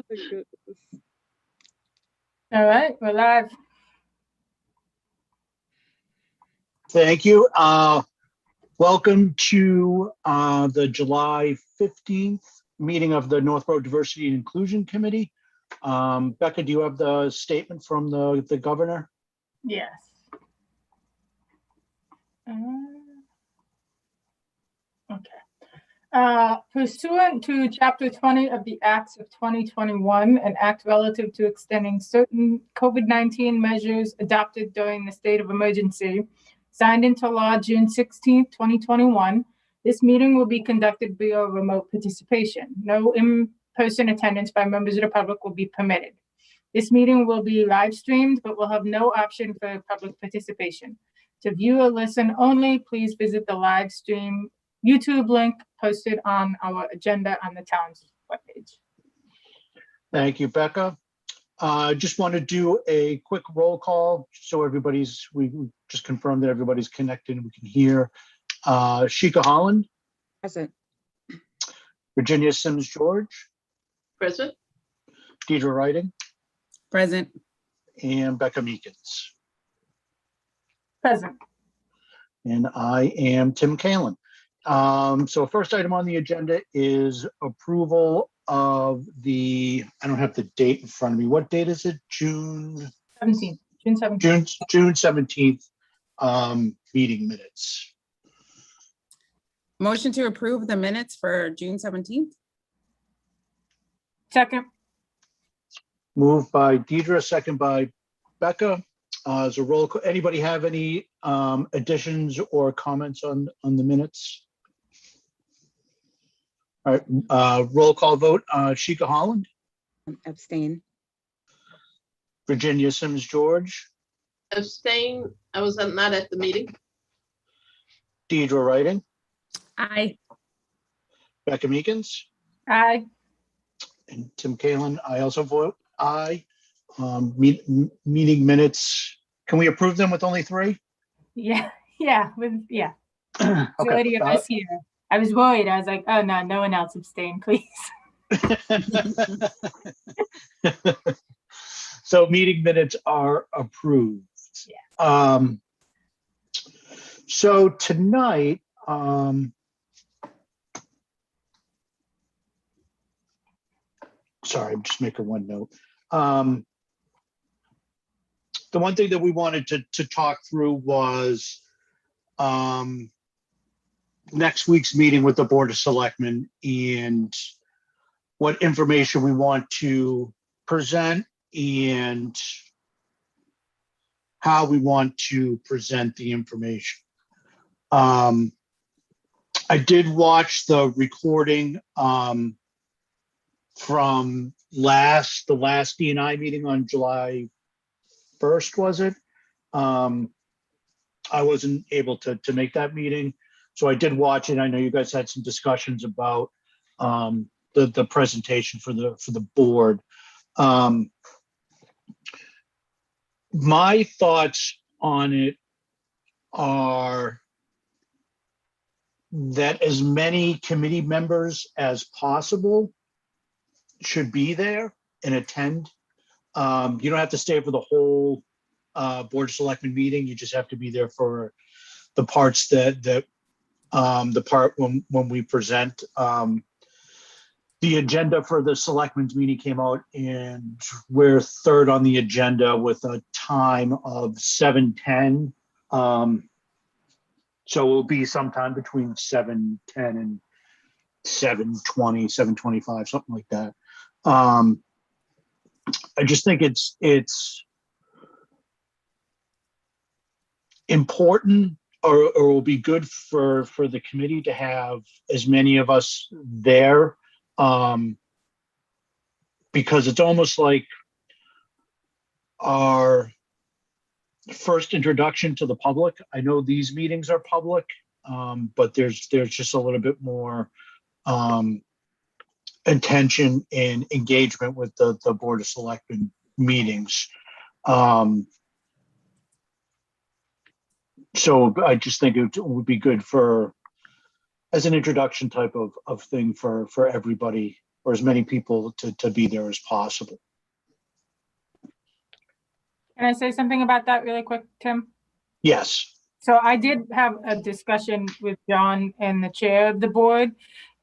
goodness. All right, we're live. Thank you. Welcome to the July 15th meeting of the Northborough Diversity and Inclusion Committee. Becca, do you have the statement from the governor? Yes. Okay. Pursuant to Chapter 20 of the Acts of 2021, an act relative to extending certain COVID-19 measures adopted during the state of emergency, signed into law June 16, 2021, this meeting will be conducted via remote participation. No in-person attendance by members of the public will be permitted. This meeting will be live streamed, but will have no option for public participation. To view or listen only, please visit the live stream YouTube link posted on our agenda on the town's webpage. Thank you, Becca. Just want to do a quick roll call so we just confirmed that everybody's connected and we can hear. Sheikha Holland. Present. Virginia Sims George. Present. Deidre Writing. Present. And Becca Meekins. Present. And I am Tim Kalin. So first item on the agenda is approval of I don't have the date in front of me. What date is it? June 17th. June 17th. June 17th meeting minutes. Motion to approve the minutes for June 17th. Second. Moved by Deidre, second by Becca. As a roll call, anybody have any additions or comments on the minutes? All right, roll call vote. Sheikha Holland. Abstain. Virginia Sims George. Abstain. I was not at the meeting. Deidre Writing. Aye. Becca Meekins. Aye. And Tim Kalin. I also vote aye. Meeting minutes. Can we approve them with only 3? Yeah. Yeah. Okay. Majority of us here. I was worried. I was like, oh no, no one else abstain, please. So meeting minutes are approved. Yeah. So tonight, sorry, I'm just making one note. The one thing that we wanted to talk through was next week's meeting with the Board of Selectmen and what information we want to present and how we want to present the information. I did watch the recording from the last D&I meeting on July 1st, was it? I wasn't able to make that meeting, so I did watch it. I know you guys had some discussions about the presentation for the board. My thoughts on it are that as many committee members as possible should be there and attend. You don't have to stay for the whole Board of Selectmen meeting. You just have to be there for the parts the part when we present. The agenda for the Selectmen's meeting came out and we're 3rd on the agenda with a time of 7:10. So it'll be sometime between 7:10 and 7:20, 7:25, something like that. I just think it's important, or it will be good for the committee to have as many of us there, because it's almost like our first introduction to the public. I know these meetings are public, but there's just a little bit more attention and engagement with the Board of Selectmen meetings. So I just think it would be good as an introduction type of thing for everybody or as many people to be there as possible. Can I say something about that really quick, Tim? Yes. So I did have a discussion with John and the chair of the board,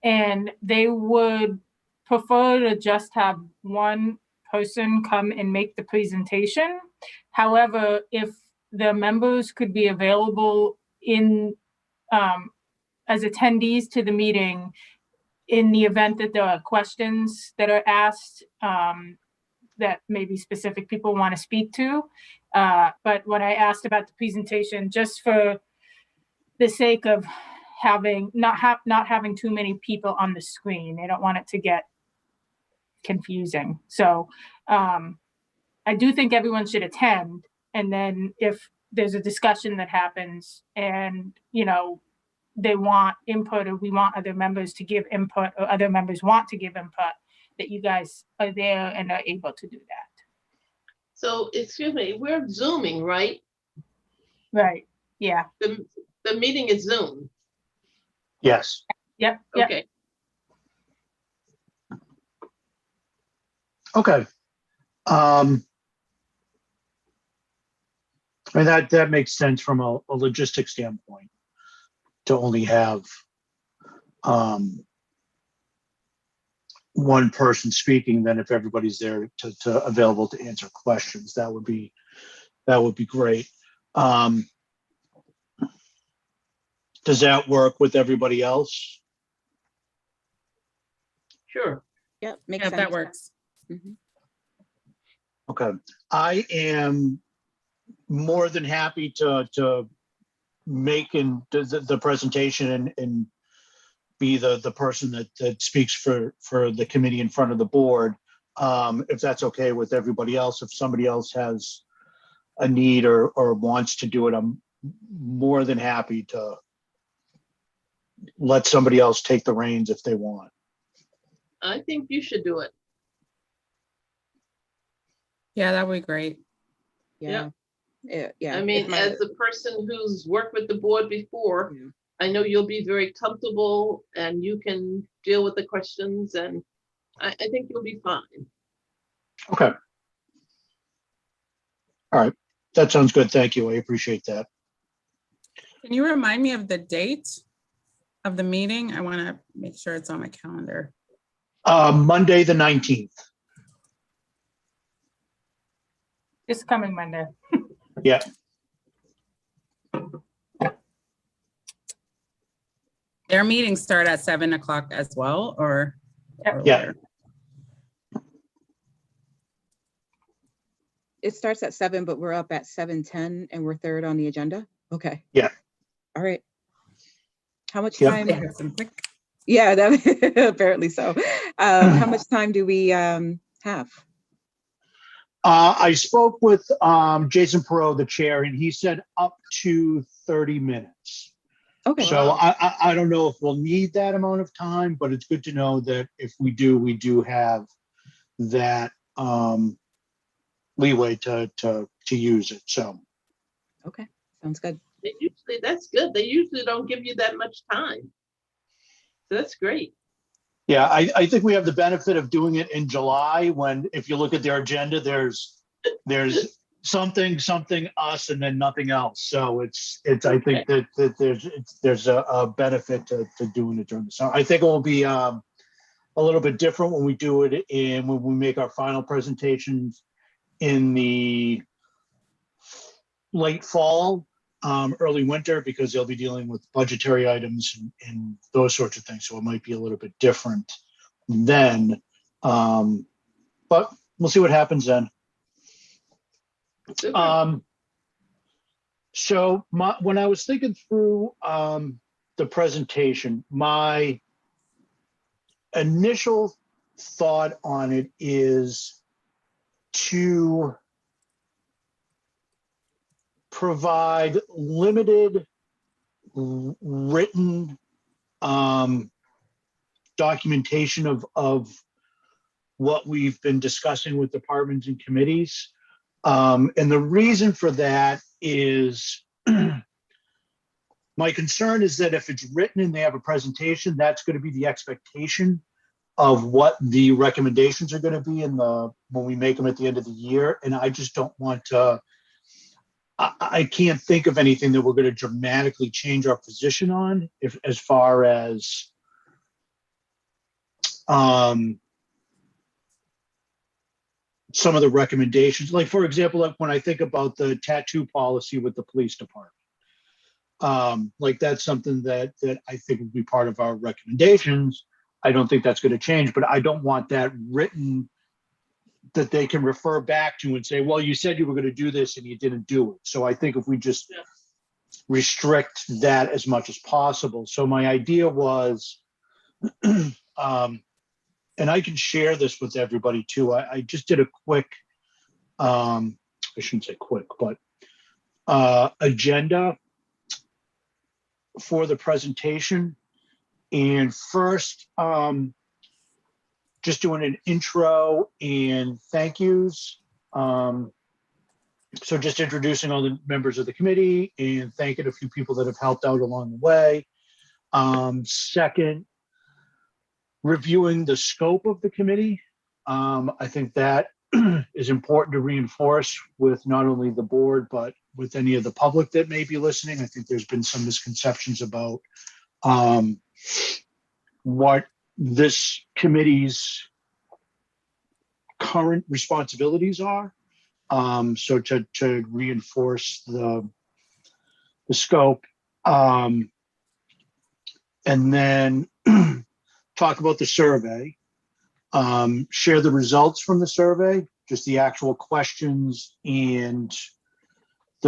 and they would prefer to just have one person come and make the presentation. However, if the members could be available in as attendees to the meeting in the event that there are questions that are asked that maybe specific people want to speak to. But when I asked about the presentation, just for the sake of having not having too many people on the screen, they don't want it to get confusing. So I do think everyone should attend, and then if there's a discussion that happens and they want input, or we want other members to give input, or other members want to give input, that you guys are there and are able to do that. So, excuse me, we're Zooming, right? Right. Yeah. The meeting is Zoom. Yes. Yep. Okay. Okay. And that makes sense from a logistics standpoint to only have one person speaking. Then if everybody's there to available to answer questions, that would be great. Does that work with everybody else? Sure. Yep, makes yeah, sense. that works. Mhm. Okay. I am more than happy to make the presentation and be the person that speaks for the committee in front of the board. If that's okay with everybody else, if somebody else has a need or wants to do it, I'm more than happy to let somebody else take the reins if they want. I think you should do it. Yeah, that would be great. Yeah. Yeah. I mean, if my- as the person who's worked with the board before, Yeah. I know you'll be very comfortable and you can deal with the questions, and I think you'll be fine. Okay. All right. That sounds good. Thank you. I appreciate that. Can you remind me of the date of the meeting? I want to make sure it's on my calendar. Monday, the 19th. This coming Monday. Yeah. Their meetings start at 7 o'clock as well, or? Yep. or Yeah. later? It starts at 7, but we're up at 7:10 and we're third on the agenda. Okay. Yeah. All right. How much Yeah. time? They have some quick- Yeah, that, apparently so. How much time do we have? I spoke with Jason Perot, the chair, and he said up to 30 minutes. Okay. So I don't know if we'll need that amount of time, but it's good to know that if we do have that leeway to use it. So Okay. Sounds good. That's good. They usually don't give you that much time. So that's great. yeah, I think we have the benefit of doing it in July when, if you look at their agenda, there's something, us, and then nothing else. So it's I think that there's a benefit to doing it during the summer. I think it will be a little bit different when we do it when we make our final presentations in the late fall, early winter, because they'll be dealing with budgetary items and those sorts of things. So it might be a little bit different then, but we'll see what happens then. Super. So when I was thinking through the presentation, my initial thought on it is to provide limited written documentation of what we've been discussing with departments and committees. And the reason for that is my concern is that if it's written and they have a presentation, that's going to be the expectation of what the recommendations are going to be when we make them at the end of the year. And I just don't want to, I can't think of anything that we're going to dramatically change our position on as far as some of the recommendations. Like, for example, like when I think about the tattoo policy with the police department, like that's something that I think would be part of our recommendations. I don't think that's going to change, but I don't want that written that they can refer back to and say, well, you said you were going to do this and you didn't do it. So I think if we just restrict that as much as possible. So my idea was, and I can share this with everybody too. I just did a quick, I shouldn't say quick, but agenda for the presentation. And first, just doing an intro and thank yous. So just introducing all the members of the committee and thanking a few people that have helped out along the way. Second, reviewing the scope of the committee. I think that is important to reinforce with not only the board, but with any of the public that may be listening. I think there's been some misconceptions about what this committee's current responsibilities are. So to reinforce the scope, and then talk about the survey, share the results from the survey, just the actual questions and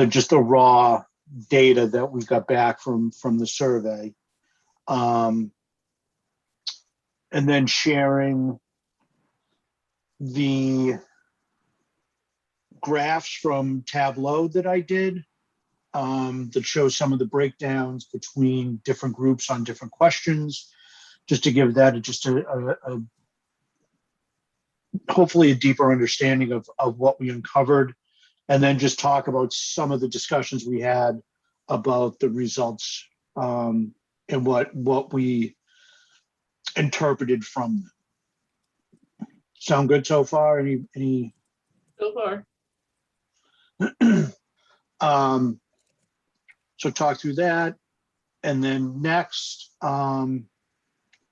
just the raw data that we got back from the survey. And then sharing the graphs from Tableau that I did, that shows some of the breakdowns between different groups on different questions, just to give that just a hopefully a deeper understanding of what we uncovered, and then just talk about some of the discussions we had about the results, and what we interpreted from them. Sound good so far? Any? So far. So talk through that, and then next,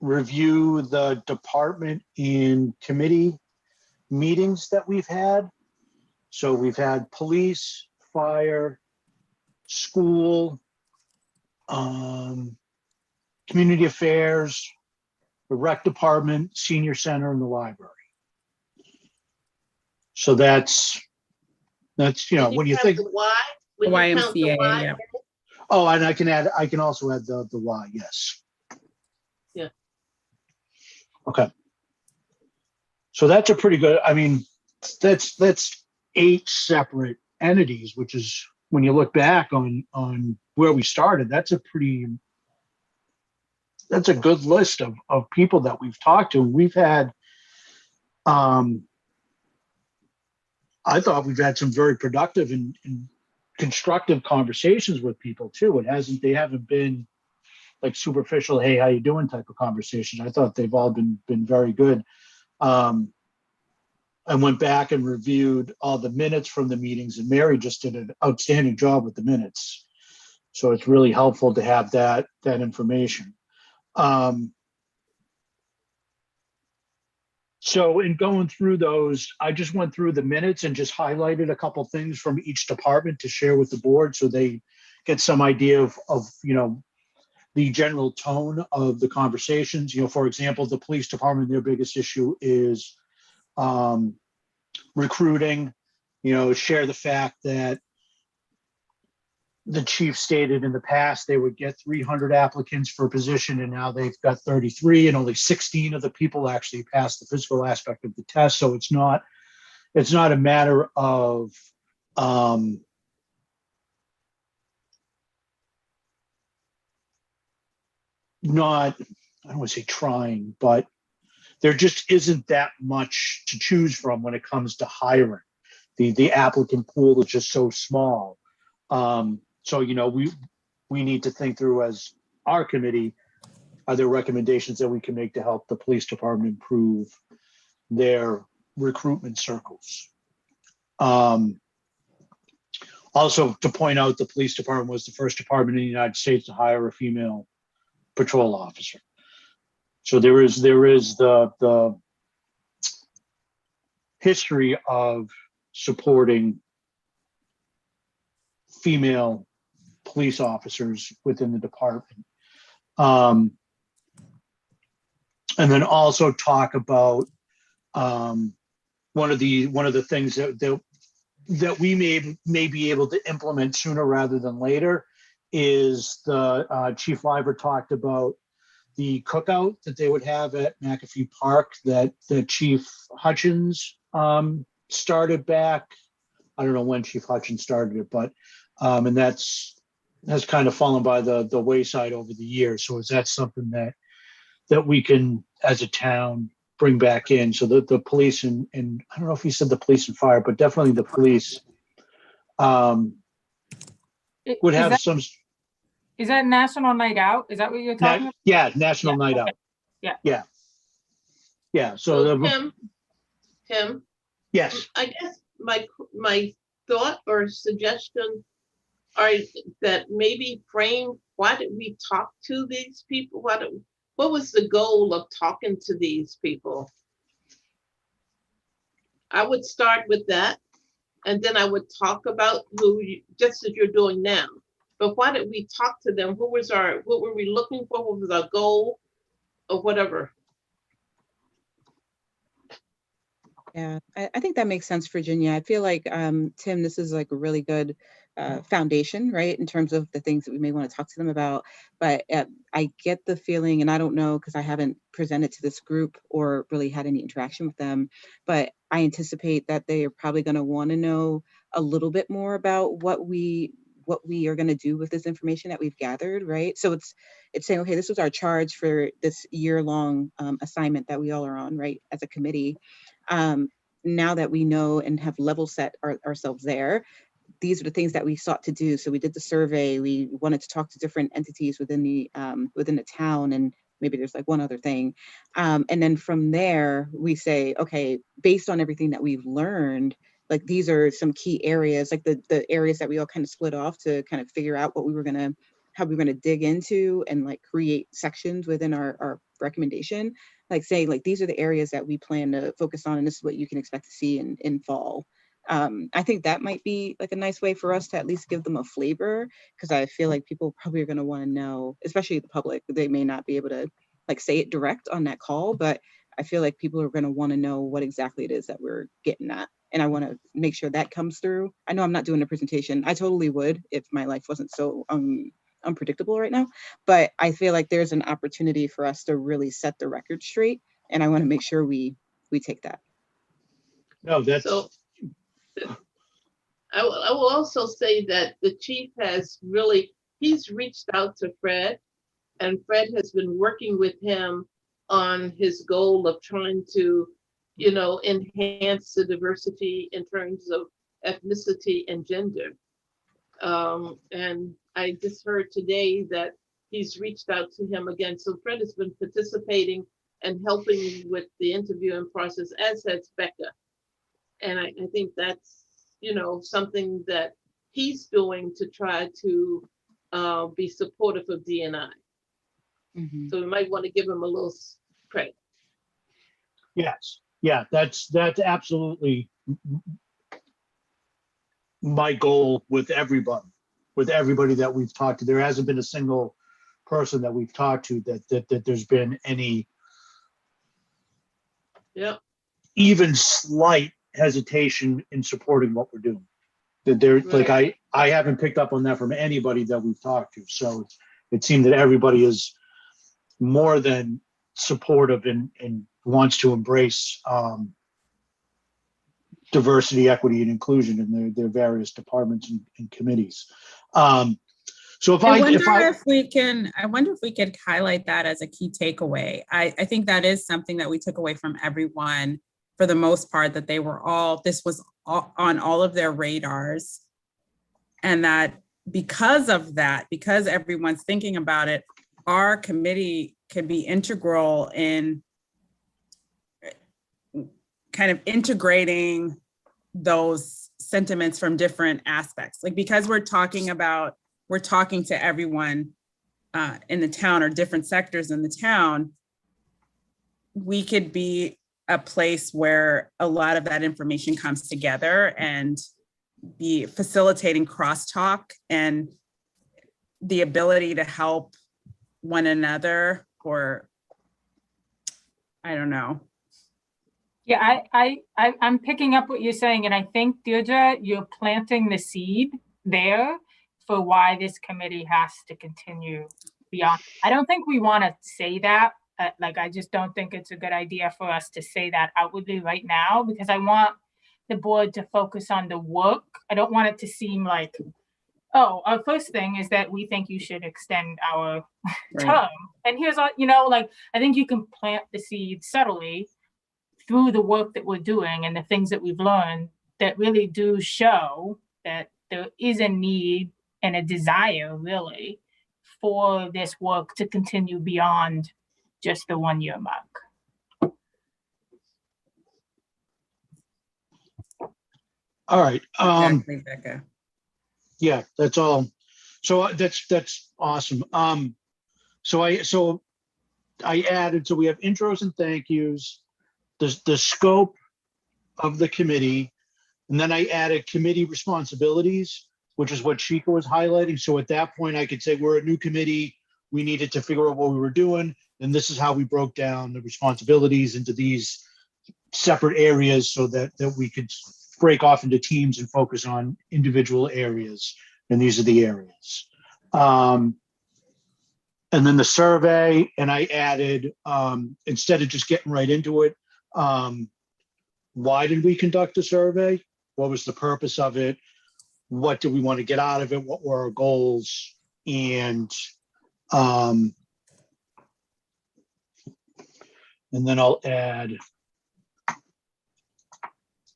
review the department and committee meetings that we've had. So we've had police, fire, school, community affairs, the rec department, senior center, and the library. So that's when you think. Why? The YMCA, yeah. Oh, and I can also add the Y, yes. Yeah. Okay. So that's a pretty good, I mean, that's 8 separate entities, which is, when you look back on where we started, that's a good list of people that we've talked to. We've had, I thought we've had some very productive and constructive conversations with people too. They haven't been like superficial, hey, how you doing type of conversations. I thought they've all been very good. I went back and reviewed all the minutes from the meetings, and Mary just did an outstanding job with the minutes. So it's really helpful to have that information. So in going through those, I just went through the minutes and just highlighted a couple things from each department to share with the board, so they get some idea of the general tone of the conversations. For example, the police department, their biggest issue is recruiting. Share the fact that the chief stated in the past they would get 300 applicants for a position, and now they've got 33, and only 16 of the people actually passed the physical aspect of the test. So it's not a matter of not, I don't want to say trying, but there just isn't that much to choose from when it comes to hiring. The applicant pool is just so small. So we need to think through, as our committee, are there recommendations that we can make to help the police department improve their recruitment circles? Also, to point out, the police department was the first department in the United States to hire a female patrol officer. So there is the history of supporting female police officers within the department. And then also talk about one of the things that we may be able to implement sooner rather than later is the Chief Liver talked about the cookout that they would have at McAfee Park that Chief Hutchins started back. I don't know when Chief Hutchins started it, but and has kind of fallen by the wayside over the years. So is that something that we can, as a town, bring back in? So that the police and I don't know if you said the police and fire, but definitely the police would have some. Is that National Night Out? Is that what you're talking about? Yeah, National Yeah, Night okay. Out. Yeah. Yeah. So So Tim, yes. I guess my thought or suggestion are that maybe frame, why did we talk to these people? What was the goal of talking to these people? I would start with that, and then I would talk about just as you're doing now. But why did we talk to them? What were we looking for? What was our goal, or whatever? Yeah, I think that makes sense, Virginia. I feel like, Tim, this is like a really good foundation, right, in terms of the things that we may want to talk to them about. But I get the feeling, and I don't know because I haven't presented to this group or really had any interaction with them, but I anticipate that they are probably going to want to know a little bit more about what we are going to do with this information that we've gathered, right? So it's saying, okay, this was our charge for this year-long assignment that we all are on, right, as a committee. Now that we know and have level set ourselves there, these are the things that we sought to do. So we did the survey. We wanted to talk to different entities within the town, and maybe there's like one other thing. And then from there, we say, okay, based on everything that we've learned, like these are some key areas, like the areas that we all kind of split off to kind of figure out how we were gonna dig into and like create sections within our recommendation. Like say, like these are the areas that we plan to focus on, and this is what you can expect to see in fall. I think that might be like a nice way for us to at least give them a flavor, because I feel like people probably are going to want to know, especially the public. They may not be able to like say it direct on that call, but I feel like people are going to want to know what exactly it is that we're getting at. And I want to make sure that comes through. I know I'm not doing a presentation. I totally would if my life wasn't so unpredictable right now, but I feel like there's an opportunity for us to really set the record straight. And I want to make sure we take that. No, that's. So I will also say that the chief he's reached out to Fred, and Fred has been working with him on his goal of trying to, enhance the diversity in terms of ethnicity and gender. And I just heard today that he's reached out to him again. So Fred has been participating and helping with the interviewing process, as has Becca. And I think that's, something that he's doing to try to be supportive of D&I. Mm-hmm. So we might want to give him a little credit. Yes. Yeah, that's absolutely my goal with everybody that we've talked to. There hasn't been a single person that we've talked to that there's been any even slight hesitation in supporting what we're doing. That there, Right. like I haven't picked up on that from anybody that we've talked to. So it seemed that everybody is more than supportive and wants to embrace diversity, equity, and inclusion in their various departments and committees. So I wonder if we could highlight that as a key takeaway. I think that is something that we took away from everyone for the most part, that this was on all of their radars. And that because of that, because everyone's thinking about it, our committee could be integral in kind of integrating those sentiments from different aspects. Like, because we're talking to everyone in the town, or different sectors in the town, we could be a place where a lot of that information comes together and be facilitating crosstalk and the ability to help one another, or I don't know. Yeah, I'm picking up what you're saying, and I think, Deirdre, you're planting the seed there for why this committee has to continue beyond. I don't think we want to say that. Like, I just don't think it's a good idea for us to say that outwardly right now, because I want the board to focus on the work. I don't want it to seem like, oh, our first thing is that we think you should extend our term. And here's all, like, I think you can plant the seed subtly through the work that we're doing and the things that we've learned that really do show that there is a need and a desire, really, for this work to continue beyond just the 1 year mark. All right. Exactly, Becca. Yeah, that's all. So that's awesome. So I added, so we have intros and thank yous, the scope of the committee, and then I added committee responsibilities, which is what Sheikha was highlighting. So at that point, I could say we're a new committee. We needed to figure out what we were doing, and this is how we broke down the responsibilities into these separate areas so that we could break off into teams and focus on individual areas. And these are the areas. And then the survey, and I added, instead of just getting right into it, why did we conduct a survey? What was the purpose of it? What do we want to get out of it? What were our goals? And then I'll add,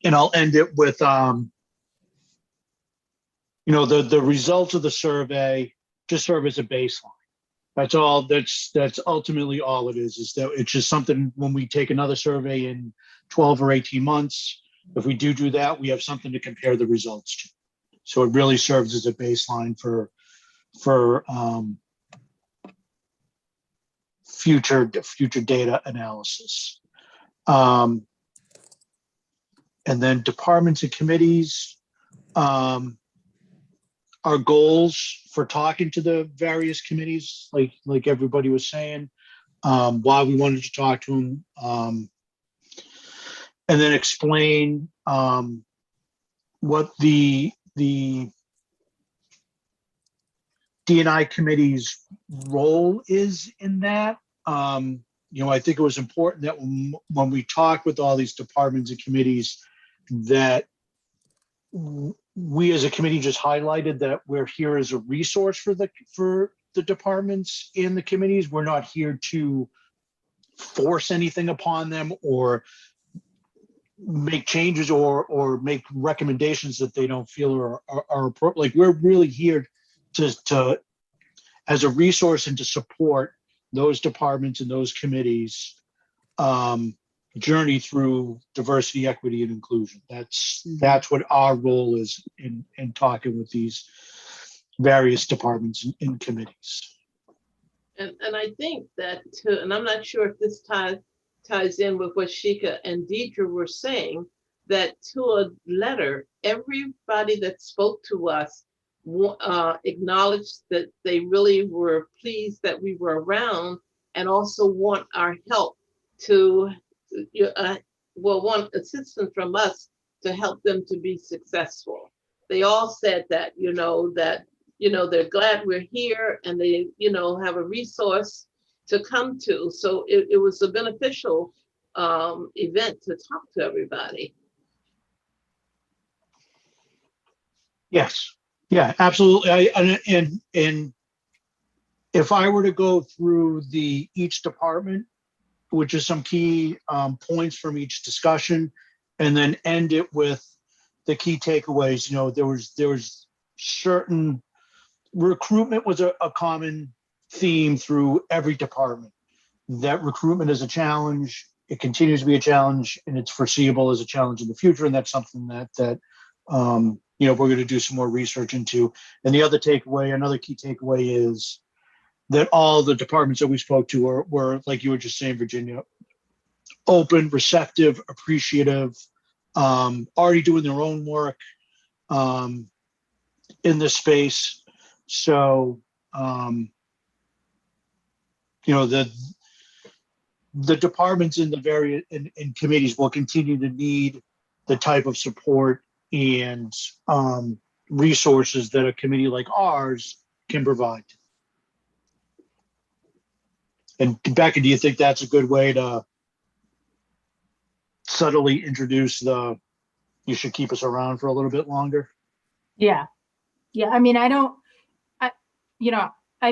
and I'll end it with, the results of the survey just serve as a baseline. That's all. That's ultimately all it is that it's just something when we take another survey in 12 or 18 months, if we do that, we have something to compare the results to. So it really serves as a baseline for future data analysis. And then departments and committees, our goals for talking to the various committees, like everybody was saying, why we wanted to talk to them, and then explain what the D&I committee's role is in that. I think it was important that when we talk with all these departments and committees, that we as a committee just highlighted that we're here as a resource for the departments and the committees. We're not here to force anything upon them or make changes or make recommendations that they don't feel are appropriate. Like, we're really here to as a resource and to support those departments and those committees journey through diversity, equity, and inclusion. That's what our role is in talking with these various departments and committees. And I think that too, and I'm not sure if this ties in with what Sheikha and Deidre were saying, that to a letter, everybody that spoke to us acknowledged that they really were pleased that we were around and also want our help to want assistance from us to help them to be successful. They all said that, they're glad we're here and they, have a resource to come to. So it was a beneficial event to talk to everybody. Yes. Yeah, absolutely. And if I were to go through each department, which is some key points from each discussion, and then end it with the key takeaways. There was certain recruitment was a common theme through every department. that recruitment is a challenge. It continues to be a challenge, and it's foreseeable as a challenge in the future. And that's something that we're going to do some more research into. And another key takeaway is that all the departments that we spoke to were, like you were just saying, Virginia, open, receptive, appreciative, already doing their own work in this space. So, the departments in the various in committees will continue to need the type of support and resources that a committee like ours can provide. And Becca, do you think that's a good way to subtly introduce you should keep us around for a little bit longer? Yeah. I mean, I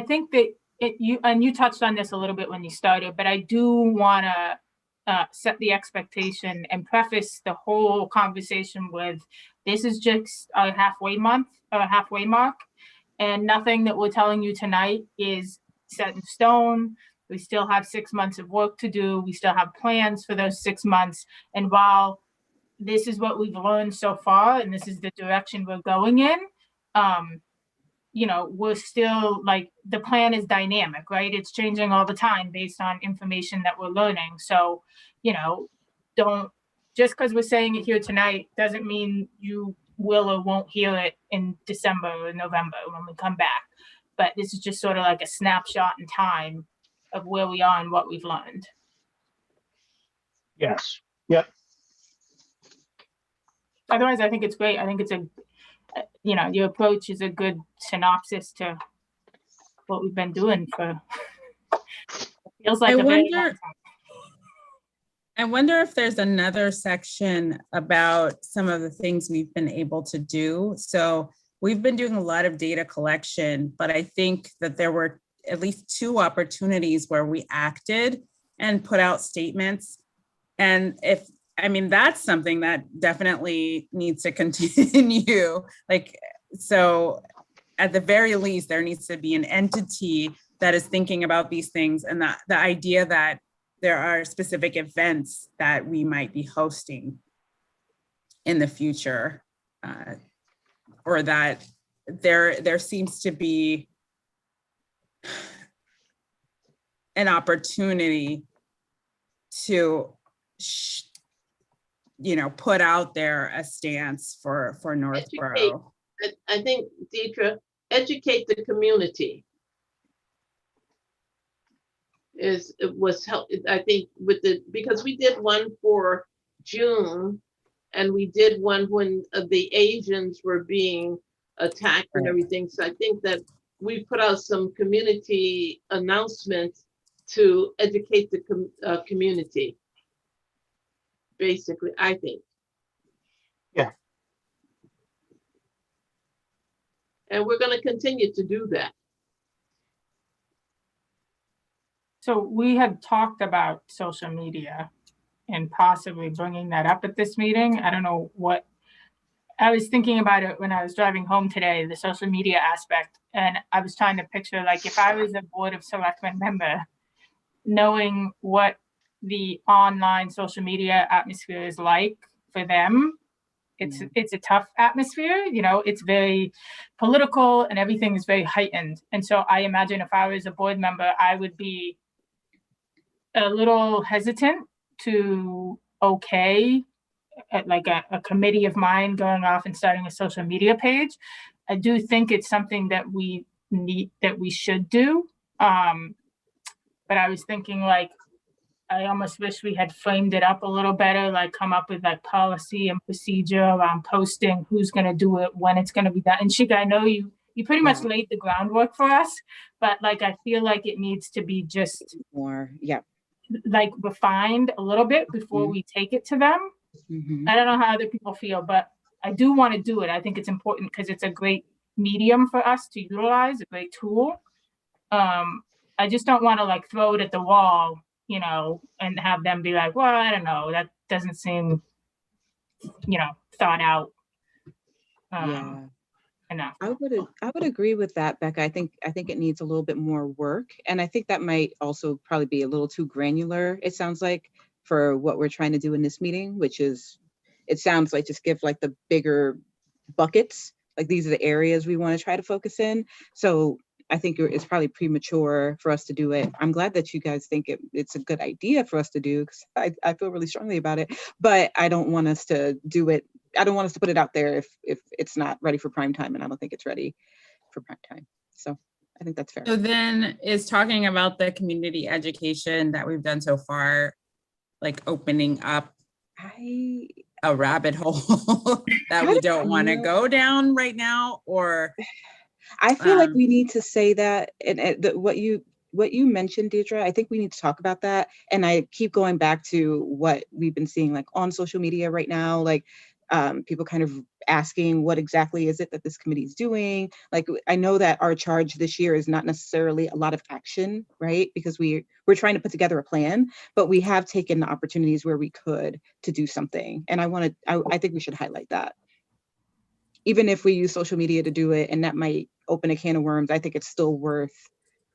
think that you touched on this a little bit when you started, but I do want to set the expectation and preface the whole conversation with, this is just a halfway mark, and nothing that we're telling you tonight is set in stone. We still have 6 months of work to do. We still have plans for those 6 months. And while this is what we've learned so far, and this is the direction we're going in, we're still, like, the plan is dynamic, right? It's changing all the time based on information that we're learning. So, just because we're saying it here tonight doesn't mean you will or won't hear it in December or November when we come back. But this is just sort of like a snapshot in time of where we are and what we've learned. Yes. Yep. Otherwise, I think it's great. I think it's your approach is a good synopsis to what we've been doing for, it feels like a very long time. I wonder if there's another section about some of the things we've been able to do. So we've been doing a lot of data collection, but I think that there were at least 2 opportunities where we acted and put out statements. And that's something that definitely needs to continue. So at the very least, there needs to be an entity that is thinking about these things, and the idea that there are specific events that we might be hosting in the future, or that there seems to be an opportunity to put out there a stance for Northborough. I think, Deidre, educate the community was help. I think because we did one for June, and we did one when the Asians were being attacked and everything. So I think that we put out some community announcements to educate the community. Basically, I think. Yeah. And we're going to continue to do that. So we had talked about social media and possibly bringing that up at this meeting. I don't know what, I was thinking about it when I was driving home today, the social media aspect. And I was trying to picture, like, if I was a Board of Selectmen member, knowing what the online social media atmosphere is like for them. It's a tough atmosphere, it's very political and everything is very heightened. And so I imagine if I was a board member, I would be a little hesitant to like a committee of mine going off and starting a social media page. I do think it's something that we should do. But I was thinking, like, I almost wish we had framed it up a little better, like come up with like policy and procedure around posting, who's going to do it, when it's going to be done. And Shika, I know you pretty much laid the groundwork for us, but like, I feel like it needs to be just more, like refined a little bit before we take it to them. I don't know how other people feel, but I do want to do it. I think it's important because it's a great medium for us to utilize, a great tool. I just don't want to like throw it at the wall, and have them be like, well, I don't know, that doesn't seem, thought out. enough. I would agree with that, Becca. I think it needs a little bit more work. And I think that might also probably be a little too granular, it sounds like, for what we're trying to do in this meeting, which is, it sounds like just give like the bigger buckets, like these are the areas we want to try to focus in. So I think it's probably premature for us to do it. I'm glad that you guys think it's a good idea for us to do, because I feel really strongly about it, but I don't want us to do it. I don't want us to put it out there if it's not ready for prime time, and I don't think it's ready for prime time. So I think that's fair. So then is talking about the community education that we've done so far, like opening up I a rabbit hole that I we don't don't want to know. go down right now, or I feel like um, we need to say that, and what you mentioned, Deirdre, I think we need to talk about that. And I keep going back to what we've been seeing like on social media right now, like people kind of asking what exactly is it that this committee is doing. Like, I know that our charge this year is not necessarily a lot of action, right? Because we're trying to put together a plan, but we have taken the opportunities where we could to do something. And I think we should highlight that. Even if we use social media to do it, and that might open a can of worms, I think it's still worth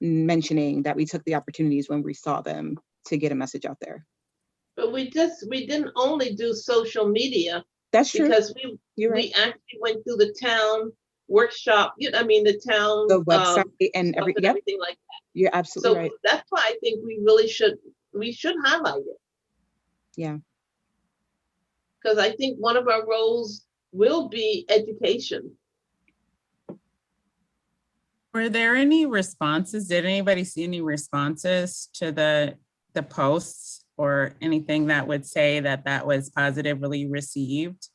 mentioning that we took the opportunities when we saw them to get a message out there. But we didn't only do social media, That's true. because You're right. we actually went through the town workshop, I mean, the town The website and stuff and yep, everything like that. you're absolutely So right. that's why I think we should highlight it. Yeah. Because I think one of our roles will be education. were there any responses? Did anybody see any responses to the posts or anything that would say that that was positively received?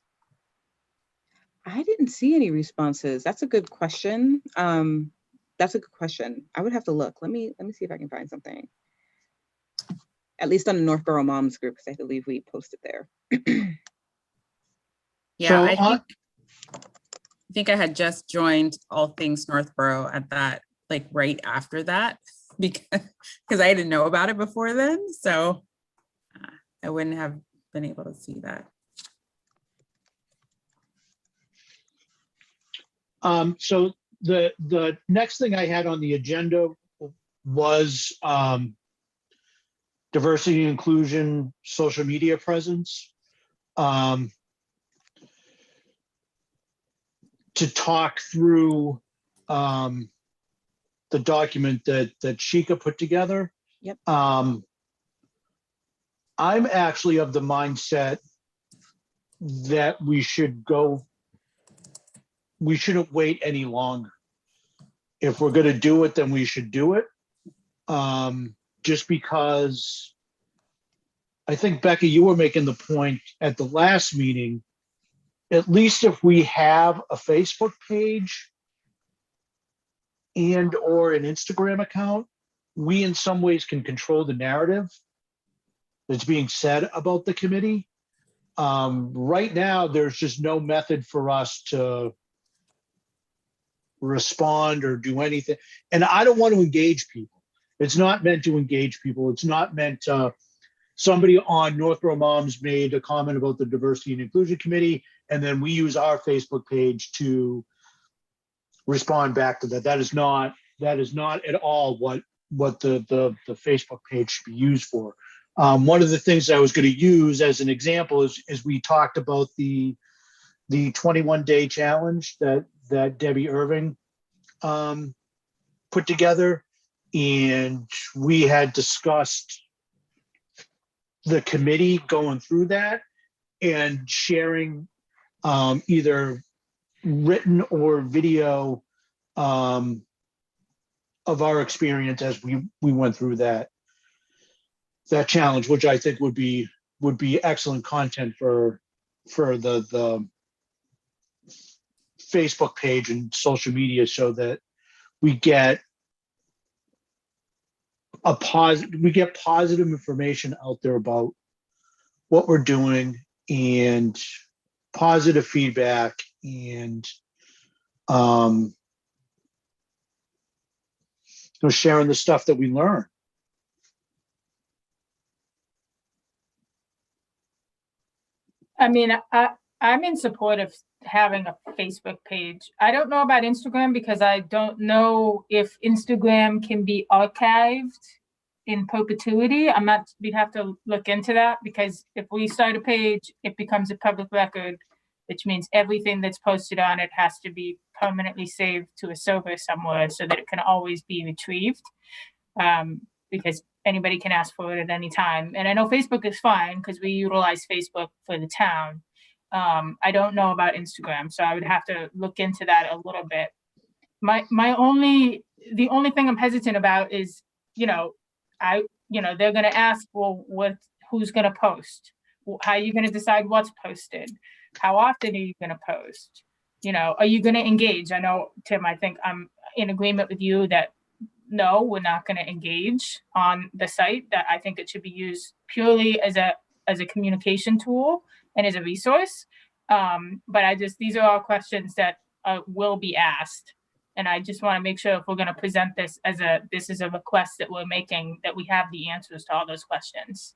I didn't see any responses. That's a good question. That's a good question. I would have to look. Let me see if I can find something. At least on the Northborough Moms group, because I believe we posted there. Yeah, So I think I had just joined All Things Northborough at that, like right after that, because I didn't know about it before then. So I wouldn't have been able to see that. So the next thing I had on the agenda was diversity and inclusion social media presence. To talk through the document that Sheikha put together. Yep. I'm actually of the mindset that we shouldn't wait any longer. If we're going to do it, then we should do it. Just because I think, Becca, you were making the point at the last meeting, at least if we have a Facebook page and or an Instagram account, we in some ways can control the narrative that's being said about the committee. Right now, there's just no method for us to respond or do anything. And I don't want to engage people. It's not meant to engage people. It's not meant to, somebody on Northborough Moms made a comment about the Diversity and Inclusion Committee, and then we use our Facebook page to respond back to that. That is not at all what the Facebook page should be used for. One of the things I was going to use as an example is we talked about the 21-day challenge that Debbie Irving put together, and we had discussed the committee going through that and sharing either written or video of our experience as we went through that challenge, which I think would be excellent content for the Facebook page and social media, so that we get positive information out there about what we're doing and positive feedback and sharing the stuff that we learn. I mean, I'm in support of having a Facebook page. I don't know about Instagram because I don't know if Instagram can be archived in perpetuity. We'd have to look into that, because if we start a page, it becomes a public record, which means everything that's posted on it has to be permanently saved to a server somewhere so that it can always be retrieved. Because anybody can ask for it at any time. And I know Facebook is fine because we utilize Facebook for the town. I don't know about Instagram, so I would have to look into that a little bit. The only thing I'm hesitant about is, they're gonna ask, well, who's gonna post? How are you gonna decide what's posted? How often are you gonna post? Are you gonna engage? I know, Tim, I think I'm in agreement with you that no, we're not going to engage on the site, that I think it should be used purely as a communication tool and as a resource. But these are all questions that will be asked. And I just want to make sure if we're going to present this this is a request that we're making, that we have the answers to all those questions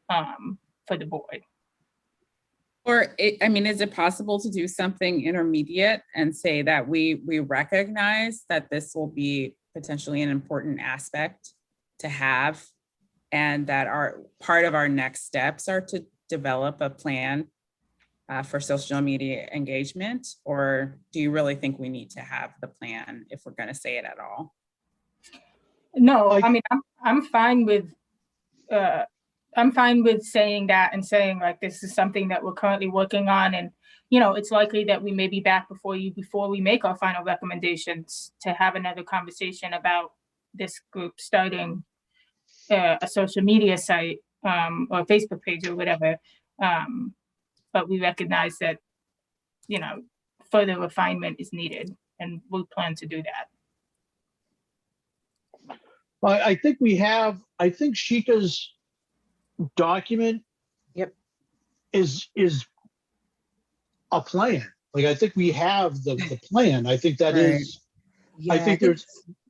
for the board. Or, is it possible to do something intermediate and say that we recognize that this will be potentially an important aspect to have, and that part of our next steps are to develop a plan for social media engagement? Or do you really think we need to have the plan if we're going to say it at all? No, I'm fine with saying that, and saying like, this is something that we're currently working on, and it's likely that we may be back before we make our final recommendations to have another conversation about this group starting a social media site or Facebook page or whatever. But we recognize that further refinement is needed, and we plan to do that. Well, I think Sheikah's document is a plan. Like, I think we have the plan. I think that Right. is, I think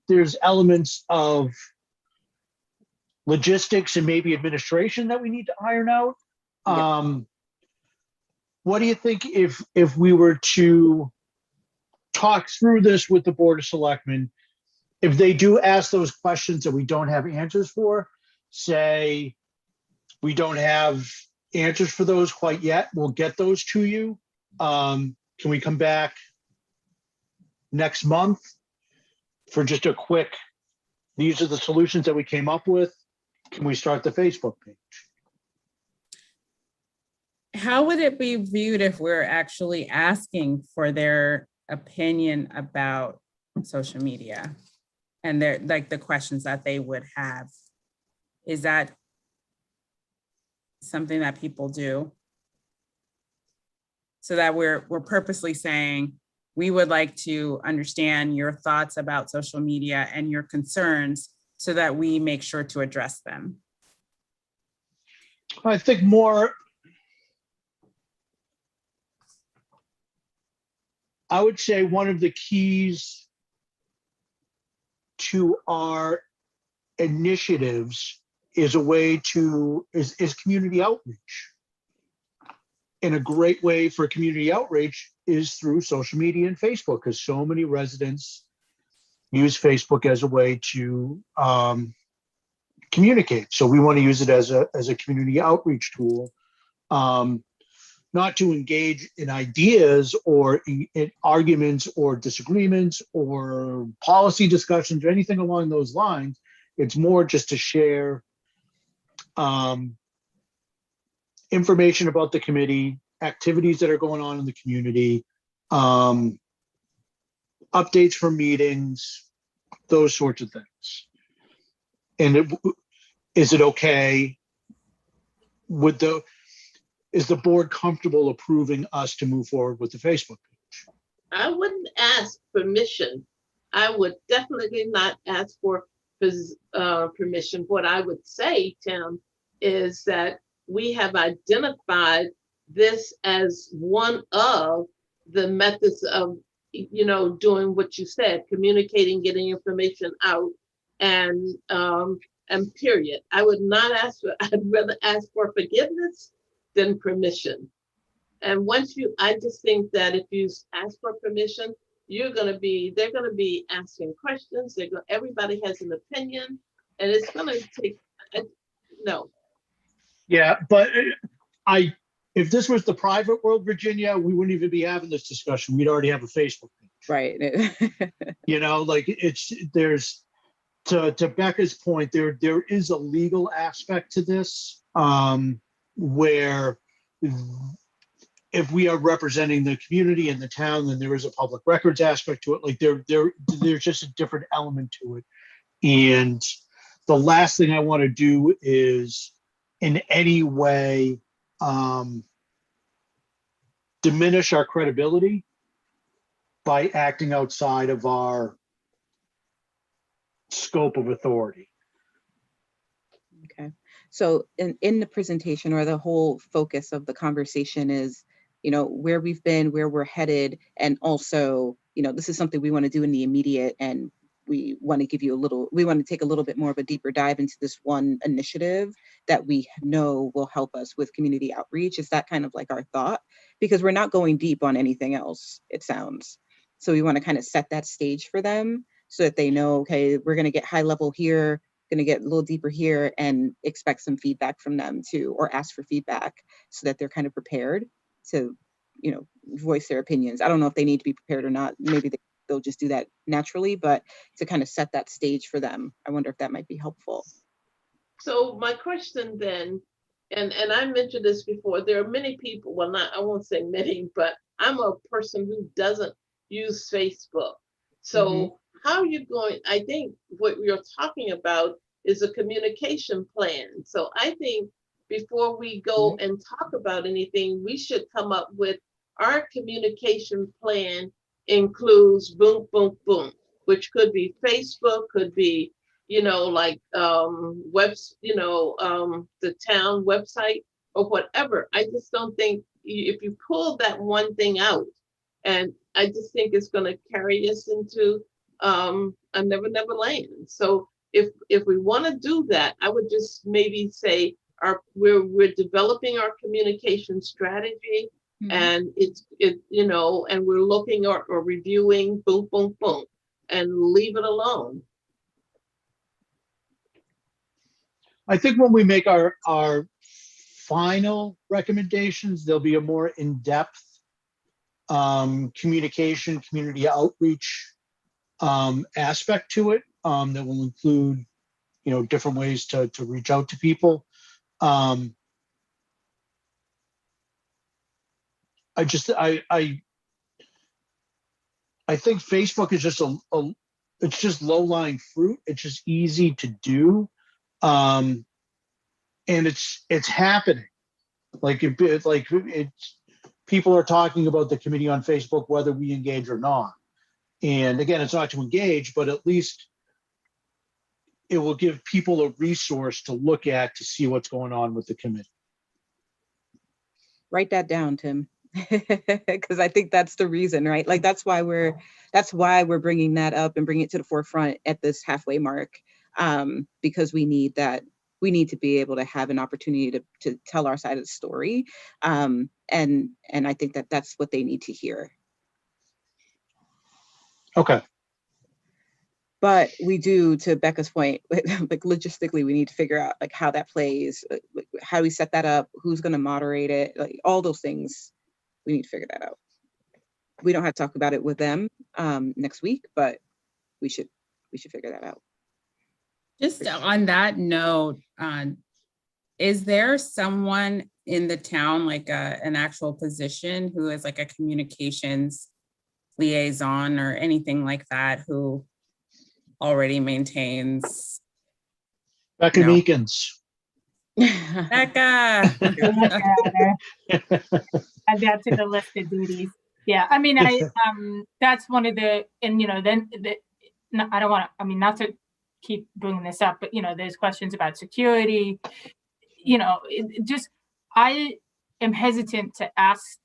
there's elements of logistics and maybe administration that we need to iron out. What do you think if we were to talk through this with the Board of Selectmen, if they do ask those questions that we don't have answers for, say we don't have answers for those quite yet, we'll get those to you. Can we come back next month for just a quick, these are the solutions that we came up with? Can we start the Facebook page? How would it be viewed if we're actually asking for their opinion about social media and the questions that they would have? Is that something that people do? So that we're purposely saying, we would like to understand your thoughts about social media and your concerns so that we make sure to address them. I think more, I would say one of the keys to our initiatives is community outreach. And a great way for community outreach is through social media and Facebook, because so many residents use Facebook as a way to communicate. So we want to use it as a community outreach tool, not to engage in ideas or in arguments or disagreements or policy discussions or anything along those lines. It's more just to share information about the committee, activities that are going on in the community, updates from meetings, those sorts of things. And is it okay is the board comfortable approving us to move forward with the Facebook page? I wouldn't ask permission. I would definitely not ask for permission. What I would say, Tim, is that we have identified this as one of the methods of, doing what you said, communicating, getting information out, and period. I would not ask I'd rather ask for forgiveness than permission. And I just think that if you ask for permission, they're gonna be asking questions. Everybody has an opinion, and it's gonna take, no. Yeah, but if this was the private world, Virginia, we wouldn't even be having this discussion. We'd already have a Facebook page. Right. Like there's, to Becca's point, there is a legal aspect to this, where if we are representing the community and the town, then there is a public records aspect to it. Like there's just a different element to it. And the last thing I want to do is in any way diminish our credibility by acting outside of our scope of authority. Okay. So in the presentation, or the whole focus of the conversation is, where we've been, where we're headed, and also, this is something we want to do in the immediate, and we want to take a little bit more of a deeper dive into this one initiative that we know will help us with community outreach. Is that kind of like our thought? Because we're not going deep on anything else, it sounds. So we want to kind of set that stage for them so that they know, okay, we're going to get high level here, going to get a little deeper here, and expect some feedback from them too, or ask for feedback so that they're kind of prepared to, voice their opinions. I don't know if they need to be prepared or not. Maybe they'll just do that naturally, but to kind of set that stage for them, I wonder if that might be helpful. So my question then, and I mentioned this before, there are many people, well, I won't say many, but I'm a person who doesn't use Facebook. So how are you going? I think what we are talking about is a communication plan. So I think before we go and talk about anything, we should come up with our communication plan includes boom, boom, boom, which could be Facebook, could be, like the town website or whatever. I just don't think if you pull that one thing out, and I just think it's going to carry us into a never land. So if we want to do that, I would just maybe say we're developing our communication strategy, and and we're looking or reviewing, boom, boom, boom, and leave it alone. I think when we make our final recommendations, there'll be a more in-depth communication, community outreach aspect to it that will include, different ways to reach out to people. I think Facebook is just it's just low-lying fruit. It's just easy to do. And it's happening. People are talking about the committee on Facebook, whether we engage or not. And again, it's not to engage, but at least it will give people a resource to look at to see what's going on with the committee. Write that down, Tim, because I think that's the reason, right? Like that's why we're bringing that up and bringing it to the forefront at this halfway mark, because we need that. We need to be able to have an opportunity to tell our side of the story, and I think that's what they need to hear. Okay. But we do, to Becca's point, like logistically, we need to figure out like how that plays, like how we set that up, who's going to moderate it, like all those things. We need to figure that out. We don't have to talk about it with them next week, but we should figure that out. Just on that note, is there someone in the town, like an actual position who is like a communications liaison or anything like that, who already maintains? Becca Meekins. Becca. Add that to the list of duties. Yeah, I mean, that's one of the, and then I don't want to, I mean, not to keep bringing this up, but there's questions about security. I am hesitant to ask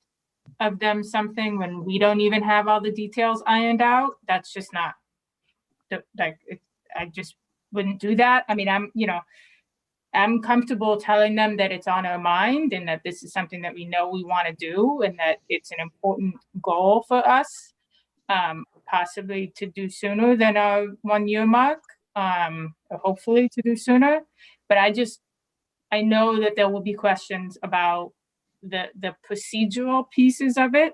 of them something when we don't even have all the details ironed out. That's just not I just wouldn't do that. I mean, I'm comfortable telling them that it's on our mind and that this is something that we know we want to do and that it's an important goal for us, possibly to do sooner than our 1 year mark, or hopefully to do sooner. But I know that there will be questions about the procedural pieces of it.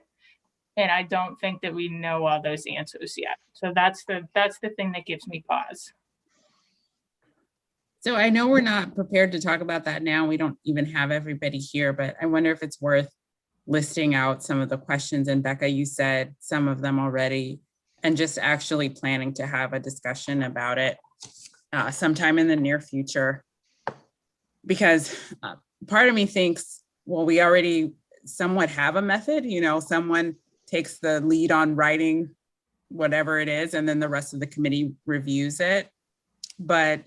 And I don't think that we know all those answers yet. So that's the thing that gives me pause. So I know we're not prepared to talk about that now. We don't even have everybody here, but I wonder if it's worth listing out some of the questions. And Becca, you said some of them already, and just actually planning to have a discussion about it sometime in the near future. Because part of me thinks, well, we already somewhat have a method, someone takes the lead on writing whatever it is, and then the rest of the committee reviews it. But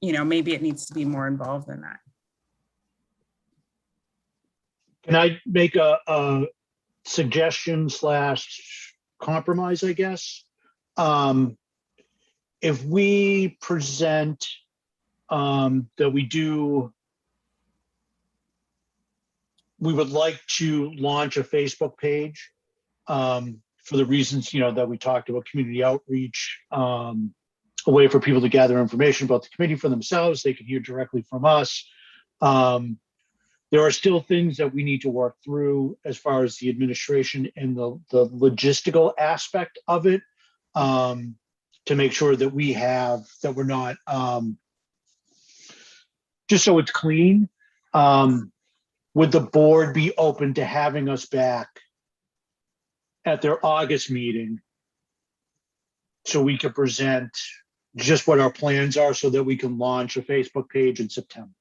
maybe it needs to be more involved than that. Can I make a suggestion / compromise, I guess? If we present that we would like to launch a Facebook page for the reasons, that we talked about, community outreach, a way for people to gather information about the committee for themselves. They can hear directly from us. There are still things that we need to work through as far as the administration and the logistical aspect of it, to make sure that we're not, just so it's clean. Would the board be open to having us back at their August meeting so we could present just what our plans are so that we can launch a Facebook page in September?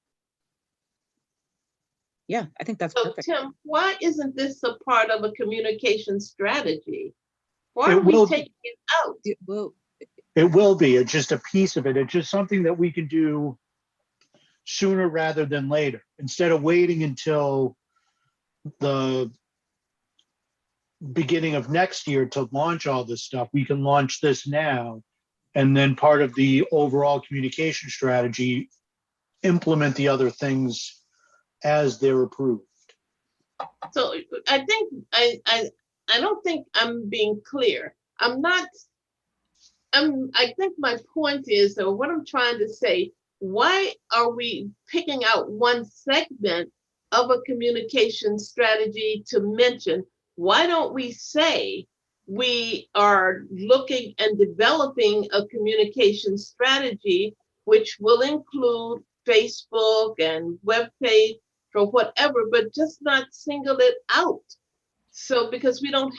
Yeah, I think that's So perfect. Tim, why isn't this a part of a communication strategy? Why are It will we be. taking it out? It will. It will be. It's just a piece of it. It's just something that we can do sooner rather than later. Instead of waiting until the beginning of next year to launch all this stuff, we can launch this now. And then part of the overall communication strategy, implement the other things as they're approved. So I think I don't think I'm being clear. I think my point is, or what I'm trying to say, why are we picking out one segment of a communication strategy to mention? Why don't we say we are looking and developing a communication strategy which will include Facebook and webpage or whatever, but just not single it out? So because we don't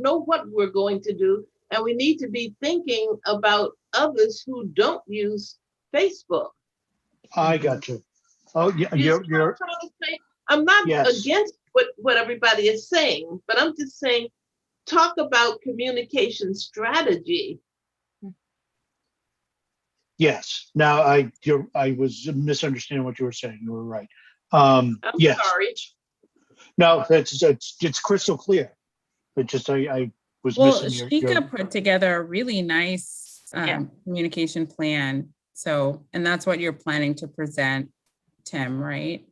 know what we're going to do, and we need to be thinking about others who don't use Facebook. I got you. Oh, yeah, You see what I'm trying to say? I'm not Yes. against what everybody is saying, but I'm just saying, talk about communication strategy. Yes. Now I was misunderstanding what you were saying. You were right. I'm Yes. sorry. No, it's crystal clear. It just I was Well, missing Shika put together a really nice communication plan. So, and that's what you're planning to present, Tim, right?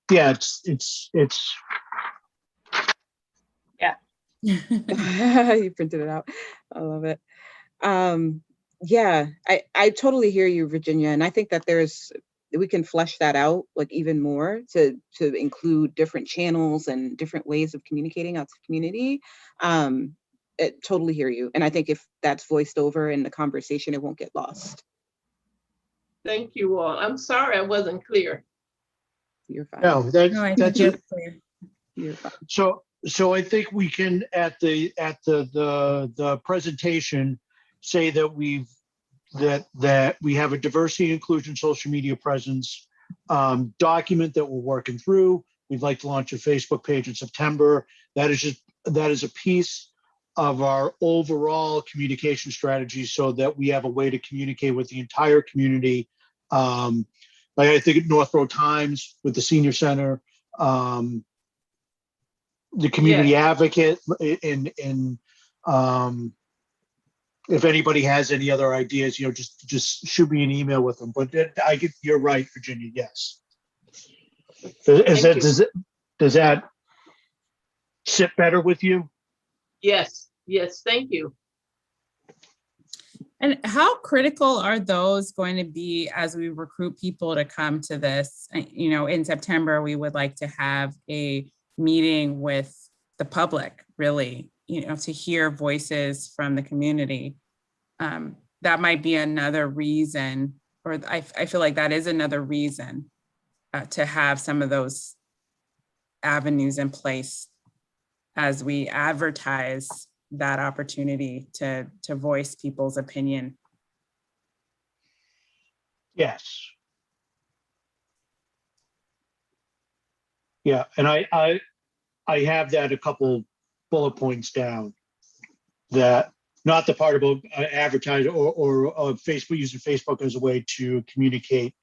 Yeah, it's You printed it out. I love it. Yeah, I totally hear you, Virginia. And I think that we can flesh that out like even more to include different channels and different ways of communicating out to the community. Totally hear you. And I think if that's voiced over in the conversation, it won't get lost. Thank you all. I'm sorry I wasn't clear. You're fine. no, No, I think that's it's clear. You're fine. So I think we can at the presentation say that we have a diversity inclusion social media presence document that we're working through. We'd like to launch a Facebook page in September. That is a piece of our overall communication strategy so that we have a way to communicate with the entire community. Like I think at Northborough Times with the senior center, the community advocate in if anybody has any other ideas, just shoot me an email with them. But you're right, Virginia. Yes. Thank you. Does that sit better with you? Yes, yes, thank you. And how critical are those going to be as we recruit people to come to this? In September, we would like to have a meeting with the public, really, to hear voices from the community. That might be another reason, or I feel like that is another reason to have some of those avenues in place as we advertise that opportunity to voice people's opinion. Yes. Yeah, and I have that a couple bullet points down, that not the part about advertise or Facebook, using Facebook as a way to communicate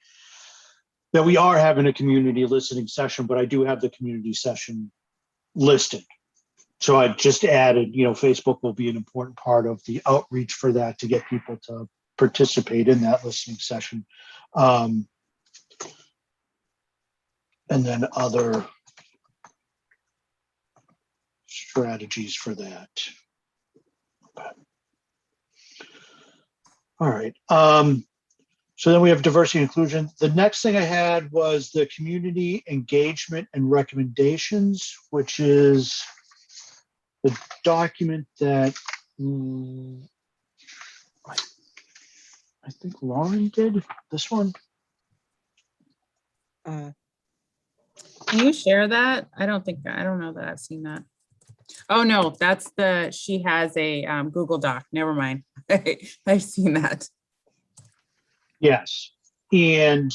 that we are having a community listening session, but I do have the community session listed. So I just added, Facebook will be an important part of the outreach for that, to get people to participate in that listening session. And then other strategies for that. Okay. All right. So then we have diversity and inclusion. The next thing I had was the community engagement and recommendations, which is the document that I think Lauren did. This one. Uh, Can you share that? I don't know that I've seen that. Oh, no, she has a Google Doc. Never mind. I've seen that. Yes. And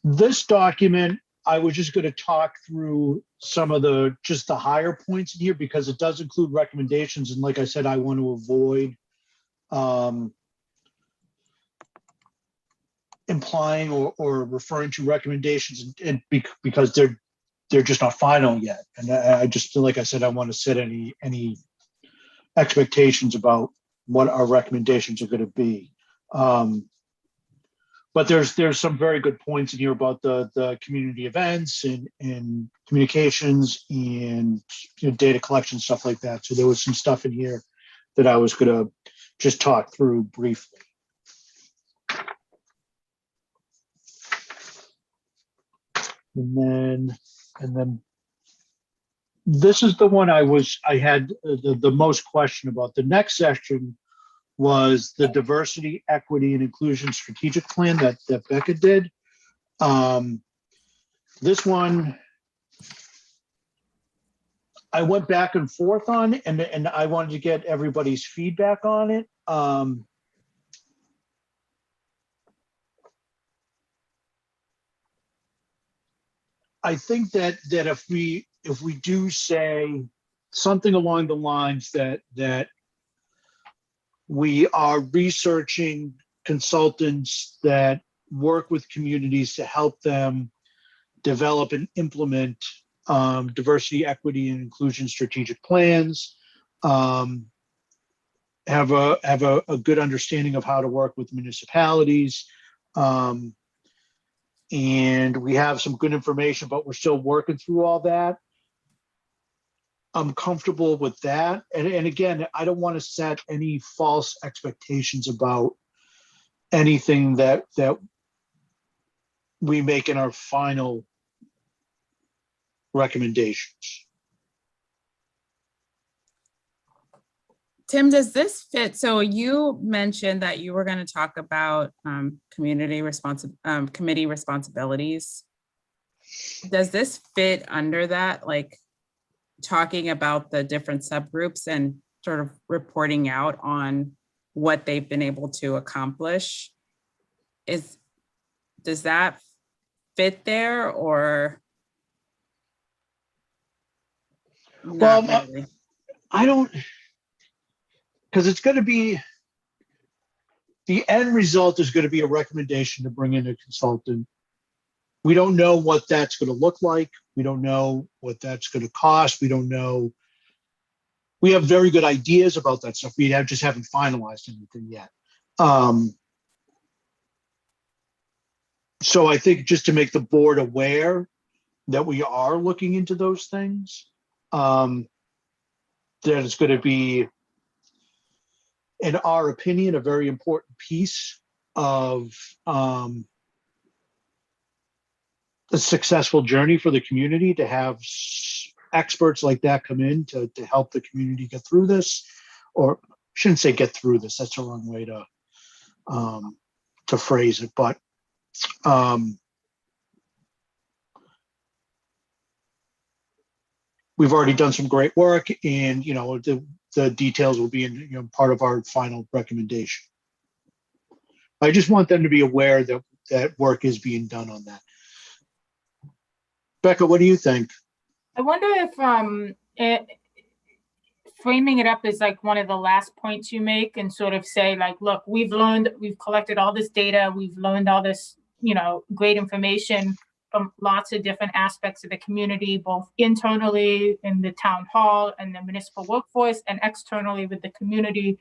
this document, I was just going to talk through some of the higher points in here, because it does include recommendations. And like I said, I want to avoid implying or referring to recommendations because they're just not final yet. And I just, like I said, I want to set any expectations about what our recommendations are going to be. But there's some very good points in here about the community events and communications and data collection, stuff like that. So there was some stuff in here that I was going to just talk through briefly. And then this is the one I had the most question about. The next section was the diversity, equity, and inclusion strategic plan that Becca did. This one I went back and forth on, and I wanted to get everybody's feedback on it. I think that if we do say something along the lines that we are researching consultants that work with communities to help them develop and implement diversity, equity, and inclusion strategic plans, have a good understanding of how to work with municipalities, and we have some good information, but we're still working through all that. I'm comfortable with that. And again, I don't want to set any false expectations about anything that we make in our final recommendations. Tim, does this fit? So you mentioned that you were going to talk about committee responsibilities. Does this fit under that, like talking about the different subgroups and sort of reporting out on what they've been able to accomplish? Does that fit there, or? Well, not really? I don't, because it's going to be, the end result is going to be a recommendation to bring in a consultant. We don't know what that's going to look like. We don't know what that's going to cost. We don't know. We have very good ideas about that stuff. We just haven't finalized anything yet. So I think just to make the board aware that we are looking into those things, that it's going to be, in our opinion, a very important piece of a successful journey for the community to have experts like that come in to help the community get through this, or shouldn't say get through this. That's the wrong way to phrase it, but we've already done some great work, and the details will be in part of our final recommendation. I just want them to be aware that that work is being done on that. Becca, what do you think? I wonder if framing it up as like one of the last points you make, and sort of say like, look, we've collected all this data, we've learned all this, great information from lots of different aspects of the community, both internally in the town hall and the municipal workforce, and externally with the community.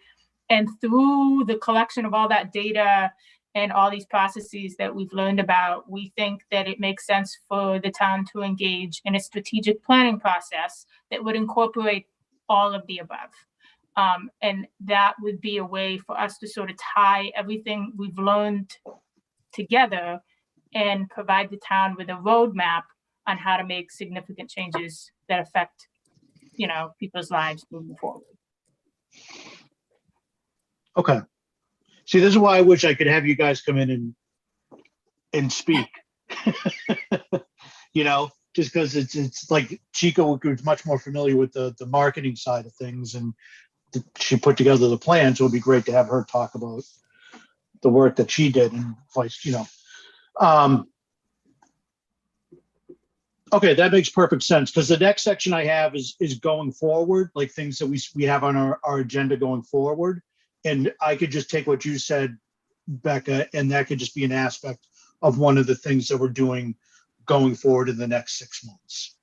And through the collection of all that data and all these processes that we've learned about, we think that it makes sense for the town to engage in a strategic planning process that would incorporate all of the above. And that would be a way for us to sort of tie everything we've learned together and provide the town with a roadmap on how to make significant changes that affect, people's lives moving forward. Okay. See, this is why I wish I could have you guys come in and speak. Just because it's like Chico was much more familiar with the marketing side of things, and she put together the plans. It would be great to have her talk about the work that she did and vice, Okay, that makes perfect sense, because the next section I have is going forward, like things that we have on our agenda going forward. And I could just take what you said, Becca, and that could just be an aspect of one of the things that we're doing going forward in the next 6 months.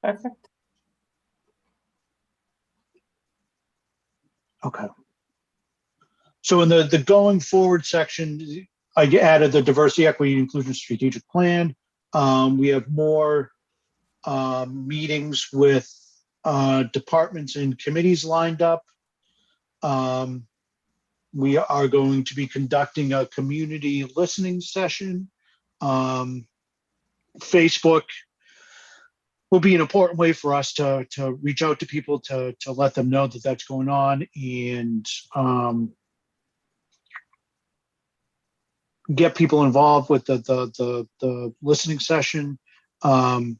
Perfect. Okay. So in the going forward section, I added the diversity, equity, and inclusion strategic plan. We have more meetings with departments and committees lined up. We are going to be conducting a community listening session. Facebook will be an important way for us to reach out to people to let them know that that's going on, and get people involved with the listening session. We'll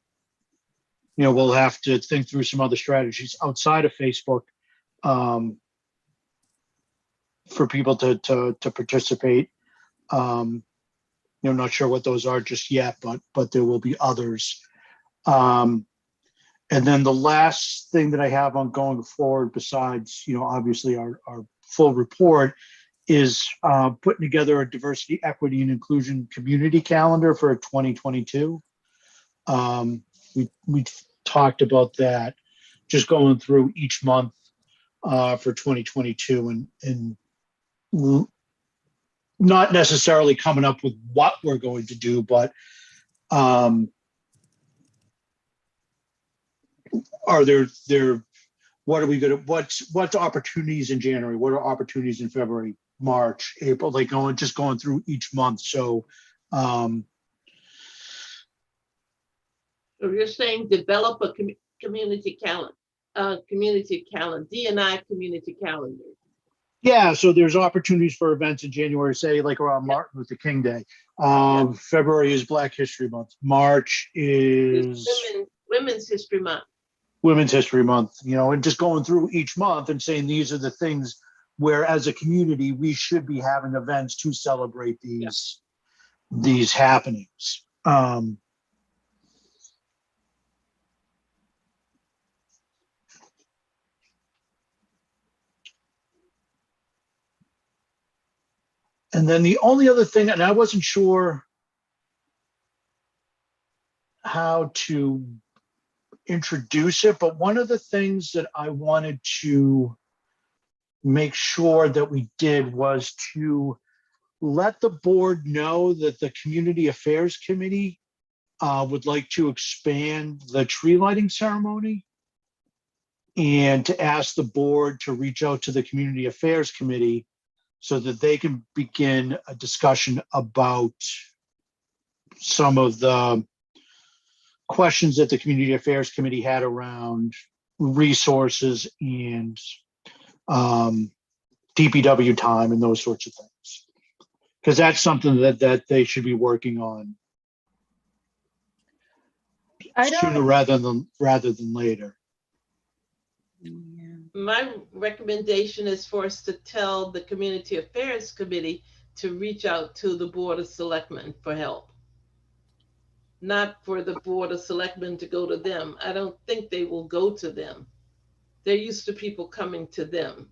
have to think through some other strategies outside of Facebook for people to participate. Not sure what those are just yet, but there will be others. And then the last thing that I have on going forward, besides obviously our full report, is putting together a diversity, equity, and inclusion community calendar for 2022. We talked about that, just going through each month for 2022, and not necessarily coming up with what we're going to do, but are there what are we going to what's opportunities in January, what are opportunities in February, March, April, like going through each month. So So you're saying develop a community calendar, D&I community calendar. yeah, so there's opportunities for events in January, say like around Martin Luther King Day. February is Black History Month. March is Women's History Month. Women's History Month, and just going through each month and saying these are the things where, as a community, we should be having events to celebrate these happenings. And then the only other thing, and I wasn't sure how to introduce it, but one of the things that I wanted to make sure that we did was to let the board know that the Community Affairs Committee would like to expand the tree lighting ceremony, and to ask the board to reach out to the Community Affairs Committee so that they can begin a discussion about some of the questions that the Community Affairs Committee had around resources and DPW time and those sorts of things. Because that's something that they should be working on sooner rather than later. Yeah. My recommendation is for us to tell the Community Affairs Committee to reach out to the Board of Selectmen for help. Not for the Board of Selectmen to go to them. I don't think they will go to them. They're used to people coming to them.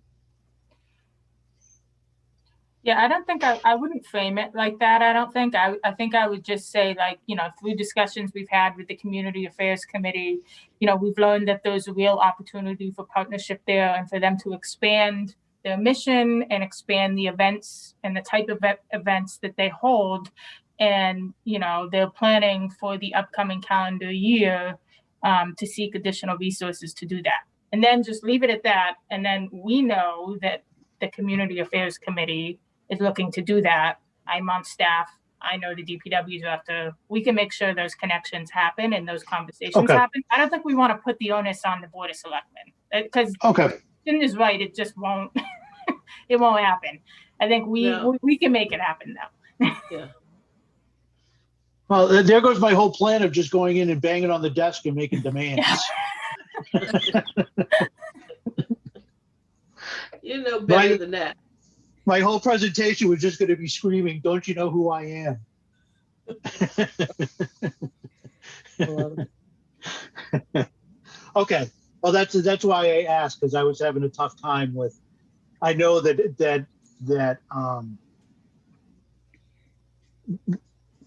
Yeah, I don't think I wouldn't frame it like that. I don't think I think I would just say, like, through discussions we've had with the Community Affairs Committee, we've learned that there's a real opportunity for partnership there and for them to expand their mission and expand the events and the type of events that they hold. And, they're planning for the upcoming calendar year to seek additional resources to do that. And then just leave it at that. And then we know that the Community Affairs Committee is looking to do that. I'm on staff. I know the DPW director. We can make sure those connections happen and those conversations happen. I don't think we want to put the onus on the Board of Selectmen, because Jim is right. It just won't. It won't happen. I think we can make it happen though. Yeah. Well, there goes my whole plan of just going in and banging on the desk and making demands. You know better than that. My whole presentation was just going to be screaming, "Don't you know who I am?" Okay. Well, that's why I asked, because I was having a tough time with. I know that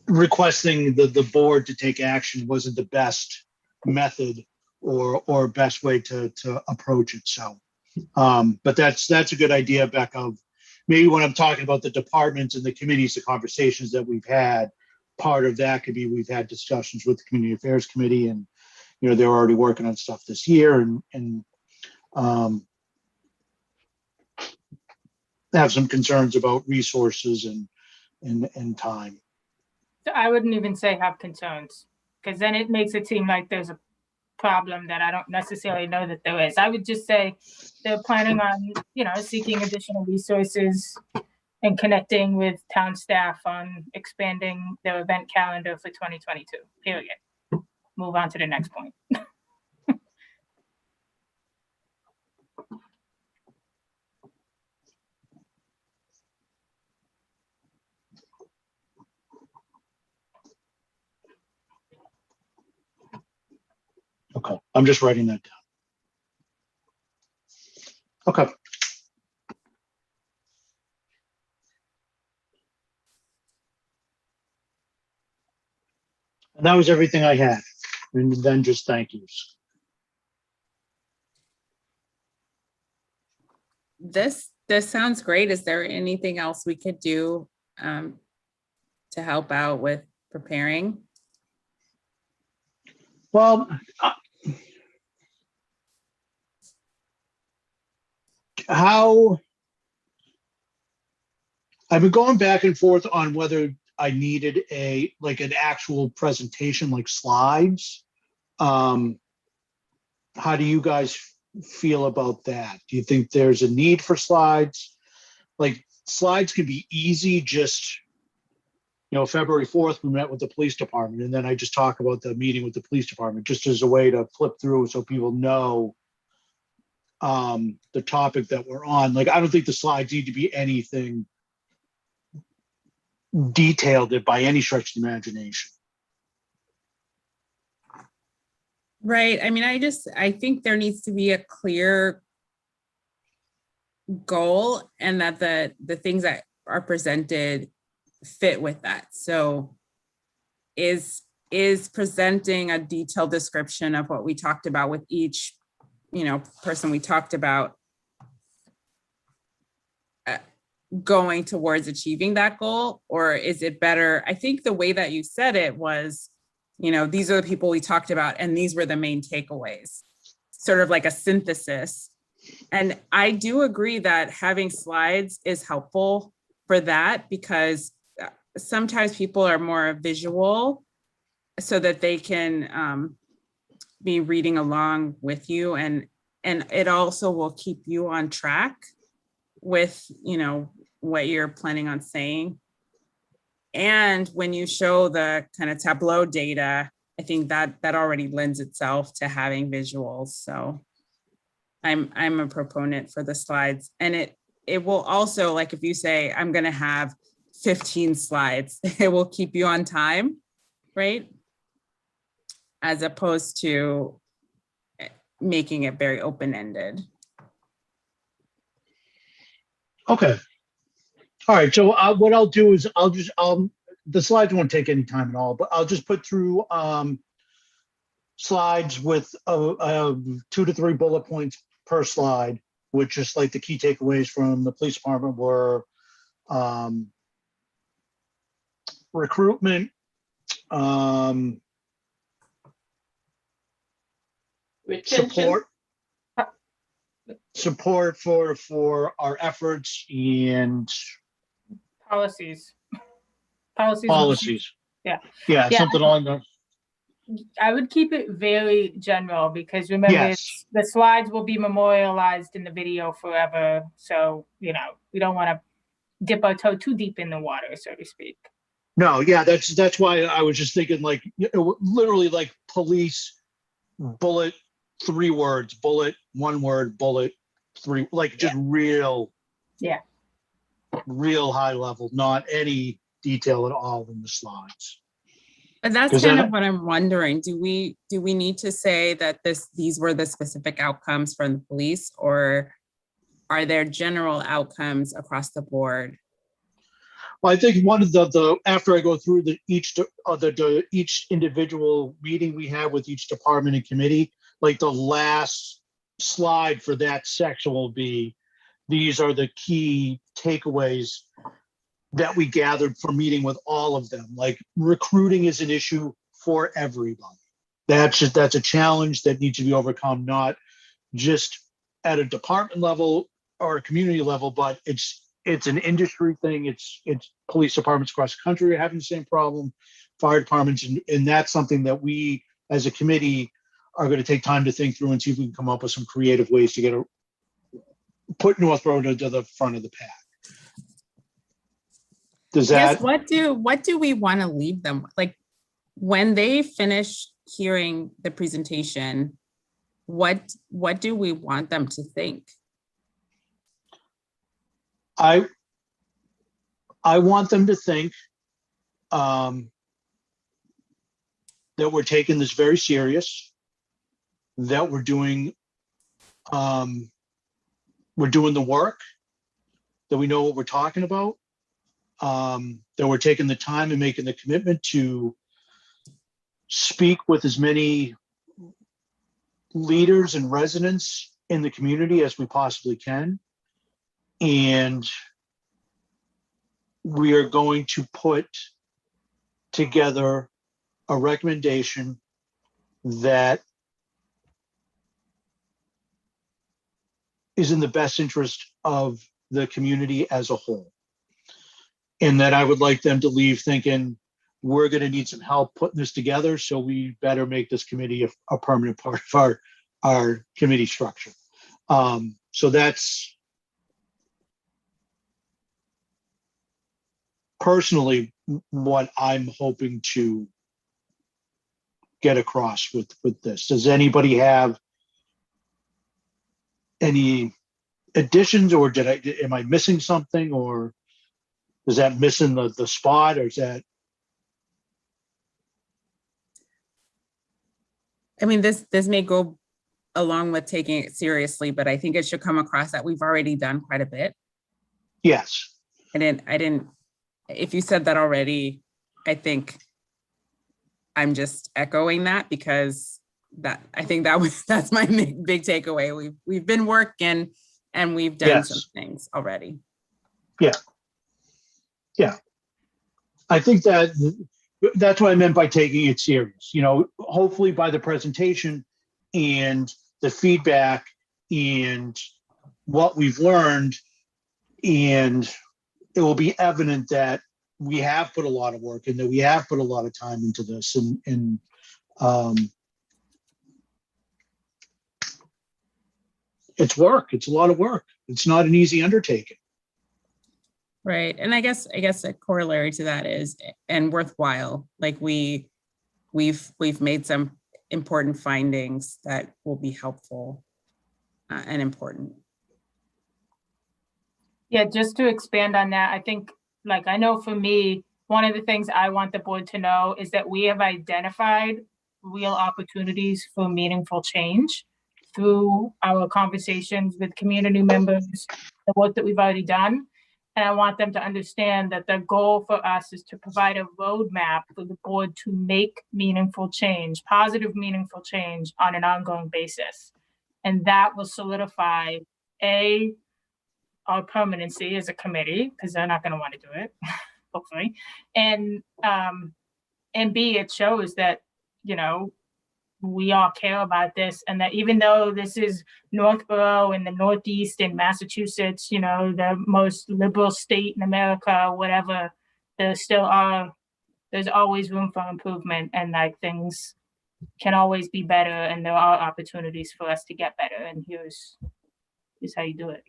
requesting the board to take action wasn't the best method or best way to approach it. So, but that's a good idea, Beck, of maybe when I'm talking about the departments and the committees, the conversations that we've had, part of that could be we've had discussions with the Community Affairs Committee, and they're already working on stuff this year, and have some concerns about resources and time. So I wouldn't even say have concerns, because then it makes it seem like there's a problem that I don't necessarily know that there is. I would just say they're planning on, seeking additional resources and connecting with town staff on expanding their event calendar for 2022, period. Move on to the next point. Okay, I'm just writing that down. Okay. And that was everything I had. And then just thank yous. This sounds great. Is there anything else we could do to help out with preparing? Well, how I've been going back and forth on whether I needed an actual presentation, like slides. How do you guys feel about that? Do you think there's a need for slides? Like, slides can be easy, just February 4th, we met with the police department, and then I just talk about the meeting with the police department, just as a way to flip through so people know the topic that we're on. Like, I don't think the slides need to be anything detailed by any stretch of the imagination. Right. I mean, I think there needs to be a clear goal, and that the things that are presented fit with that. So is is presenting a detailed description of what we talked about with each, person we talked about going towards achieving that goal? Or is it better? I think the way that you said it was, these are the people we talked about and these were the main takeaways, sort of like a synthesis. And I do agree that having slides is helpful for that, because sometimes people are more visual so that they can be reading along with you, and it also will keep you on track with what you're planning on saying. And when you show the kind of Tableau data, I think that already lends itself to having visuals. So I'm a proponent for the slides, and it will also, like, if you say I'm going to have 15 slides, it will keep you on time, right? As opposed to making it very open-ended. Okay. All right. So what I'll do is the slides won't take any time at all, but I'll just put through slides with 2 to 3 bullet points per slide, which just like the key takeaways from the police department were recruitment, Retention. support for our efforts, and Policies. policies. Yeah. Yeah, Yeah. something along those. I would keep it very general, because remember, Yes. the slides will be memorialized in the video forever. So, we don't want to dip our toe too deep in the water, so to speak. No, yeah, that's why I was just thinking, like, literally like police, bullet, 3 words, bullet, 1 word, bullet, 3, like just real high level, not any detail at all in the slides. But that's 'Cause kind that- of what I'm wondering. Do we need to say that these were the specific outcomes from the police, or are there general outcomes across the board? Well, I think one of the after I go through each individual meeting we have with each department and committee, like the last slide for that section will be, these are the key takeaways that we gathered from meeting with all of them. Like, recruiting is an issue for everybody. That's a challenge that needs to be overcome, not just at a department level or a community level, but it's an industry thing. It's police departments across the country are having the same problem, fire departments, and that's something that we as a committee are going to take time to think through and see if we can come up with some creative ways to put Northborough to the front of the pack. Does that? Yes, what do we want to leave them with? Like, when they finish hearing the presentation, what do we want them to think? I want them to think that we're taking this very serious, that we're doing the work, that we know what we're talking about, that we're taking the time and making the commitment to speak with as many leaders and residents in the community as we possibly can. And we are going to put together a recommendation that is in the best interest of the community as a whole. And that I would like them to leave thinking, we're going to need some help putting this together, so we better make this committee a permanent part of our committee structure. So that's personally what I'm hoping to get across with this. Does anybody have any additions, or am I missing something, or is that missing the spot, or is that? I mean, this may go along with taking it seriously, but I think it should come across that we've already done quite a bit. Yes. I didn't, if you said that already, I think I'm just echoing that because I think that's my big takeaway. We've been working and we've done some Yes. things already. Yeah. I think that's what I meant by taking it serious. Hopefully by the presentation and the feedback and what we've learned, and it will be evident that we have put a lot of work and that we have put a lot of time into this, and it's work. It's a lot of work. It's not an easy undertaking. Right. And I guess a corollary to that is, and worthwhile, like we've made some important findings that will be helpful and important. Yeah, just to expand on that, I think, I know for me, one of the things I want the board to know is that we have identified real opportunities for meaningful change through our conversations with community members, the work that we've already done. And I want them to understand that the goal for us is to provide a roadmap for the board to make meaningful change, positive, meaningful change on an ongoing basis. And that will solidify our permanency as a committee, because they're not going to want to do it, hopefully. And B, it shows that, we all care about this, and that even though this is Northborough in the Northeast in Massachusetts, the most liberal state in America, whatever, there's always room for improvement, and things can always be better, and there are opportunities for us to get better, and here's how you do it.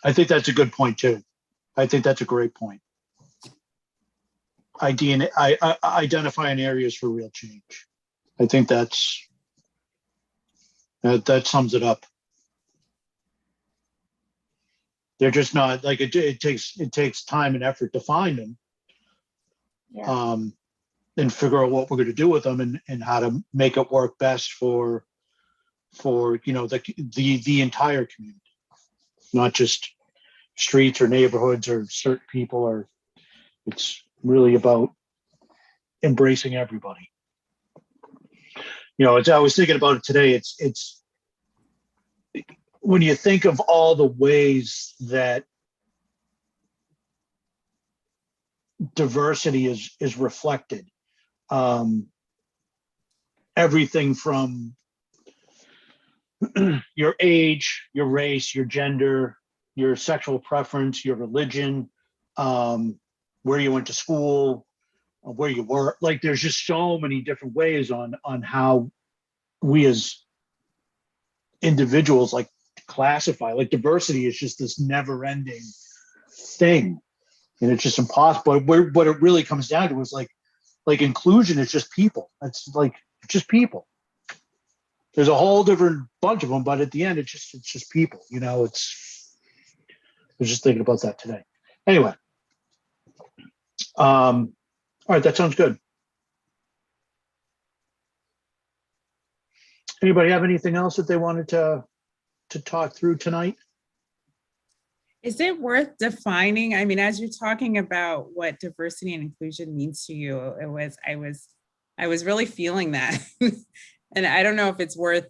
I think that's a good point too. I think that's a great point. Identifying areas for real change. I think that sums it up. They're just not it takes time and effort to find them. Yeah. And figure out what we're going to do with them, and how to make it work best for the entire community, not just streets or neighborhoods or certain people. Or it's really about embracing everybody. I was thinking about it today. It's when you think of all the ways that diversity is reflected, everything from your age, your race, your gender, your sexual preference, your religion, where you went to school, where you work. There's just so many different ways on how we as individuals classify. Diversity is just this never-ending thing, and it's just impossible. What it really comes down to is inclusion is just people. It's just people. There's a whole different bunch of them, but at the end, it's just people. I was just thinking about that today. Anyway, all right, that sounds good. Anybody have anything else that they wanted to talk through tonight? Is it worth defining? I mean, as you're talking about what diversity and inclusion means to you, I was really feeling that. And I don't know if it's worth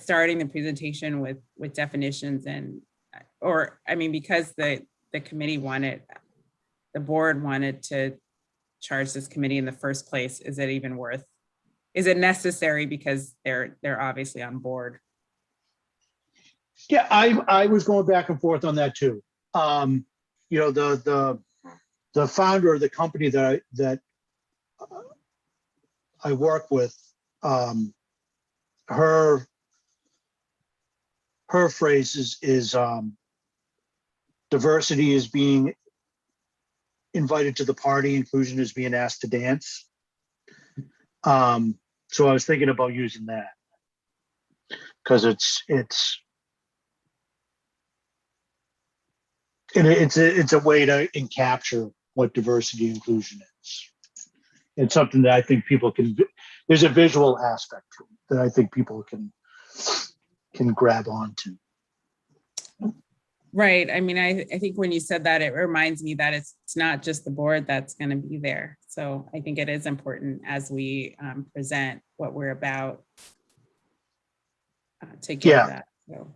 starting the presentation with definitions because the committee the board wanted to charge this committee in the first place. Is it necessary because they're obviously on board? Yeah, I was going back and forth on that too. The founder of the company that I work with, her phrase is diversity is being invited to the party, inclusion is being asked to dance. So I was thinking about using that because it's a way to capture what diversity and inclusion is. It's something that I think people there's a visual aspect to it that I think people can grab onto. Right. I mean, I think when you said that, it reminds me that it's not just the board that's going to be there. So I think it is important as we present what we're about to give Yeah. that. So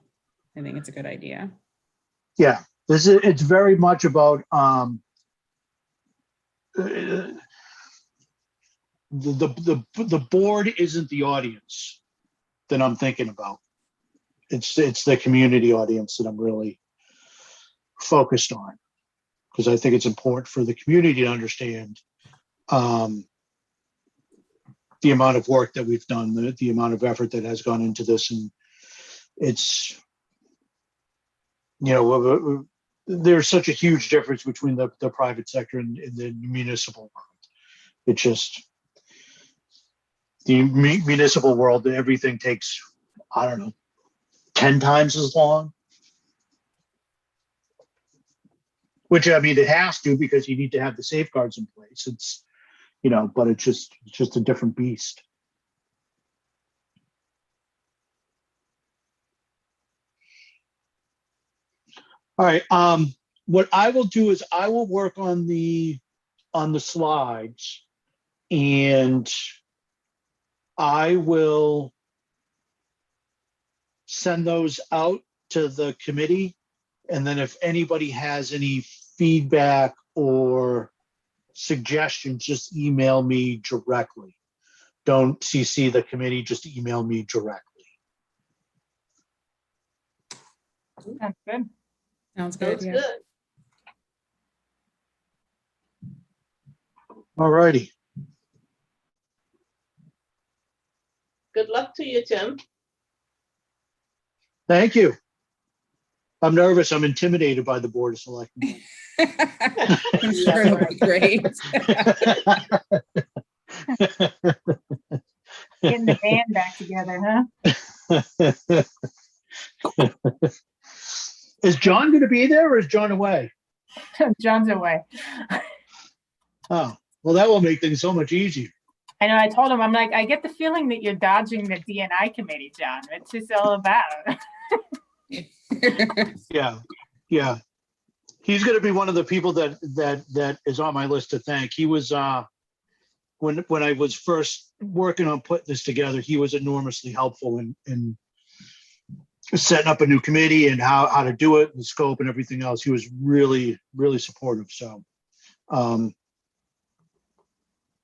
I think it's a good idea. Yeah, it's very much about the board isn't the audience that I'm thinking about. It's the community audience that I'm really focused on, because I think it's important for the community to understand the amount of work that we've done, the amount of effort that has gone into this, and it's, you know, there's such a huge difference between the private sector and the municipal world. It's just the municipal world, everything takes, I don't know, 10 times as long. Which, I mean, it has to, because you need to have the safeguards in place. It's, you know, but it's just a different beast. All right. What I will do is I will work on the slides, and I will send those out to the committee. And then if anybody has any feedback or suggestions, just email me directly. Don't CC the committee, just email me directly. That's good. Sounds good. Sounds Yeah. good. All righty. Good luck to you, Tim. Thank you. I'm nervous. I'm intimidated by the Board of Selectmen. I'm sure it'll be great. Getting the band back together, Is John going to be there, or is John away? huh? John's away. Oh, well, that will make things so much easier. I know, I told him, I'm like, I get the feeling that you're dodging the DNI committee, John. It's just all about. Yeah, yeah. He's going to be one of the people that is on my list to thank. He was when I was first working on putting this together, he was enormously helpful in setting up a new committee and how to do it, and the scope and everything else. He was really, really supportive. So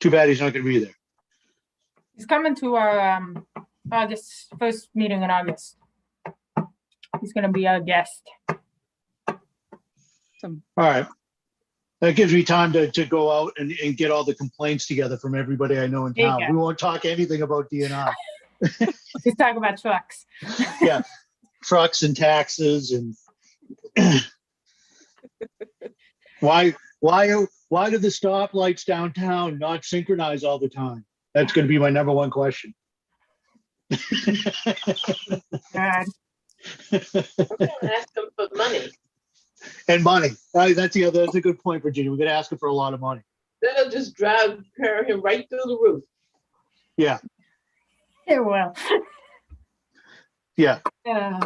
too bad he's not going to be there. He's coming to our August first meeting in August. He's gonna be our guest. All right. That gives me time to go out and get all the complaints together from everybody I know in There you town. go. We won't talk anything about DNI. Let's talk about trucks. Yeah, trucks and taxes and why do the stoplights downtown not synchronize all the time? That's going to be my number one question. God. Ask him for money. And money. That's a good point, Virginia. We're going to ask him for a lot of money. That'll just carry him right through the roof. Yeah. Yeah, well. Yeah. All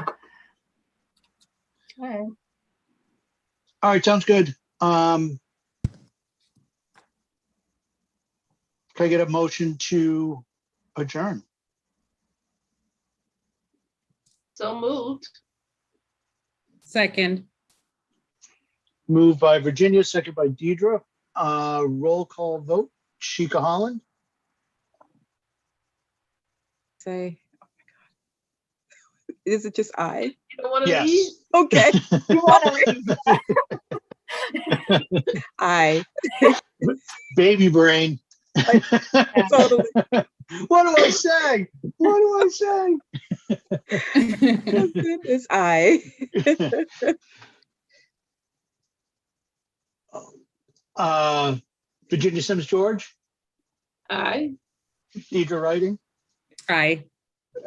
right. All right. Sounds good. Can I get a motion to adjourn? So moved. Second. Moved by Virginia, second by Deidre. Roll call vote. Sheikha Holland. Say, oh my God. Is it just I? You don't want to Yes. leave? Okay. You want to leave? I. Baby brain. Totally. What do I say? What do I say? Oh, goodness, I. Virginia Sims George, Aye. Deidre Writing, Aye.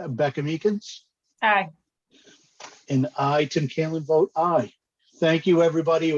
Becca Meekins, Aye. and I, Tim Kalin, vote aye. Thank you, everybody. It was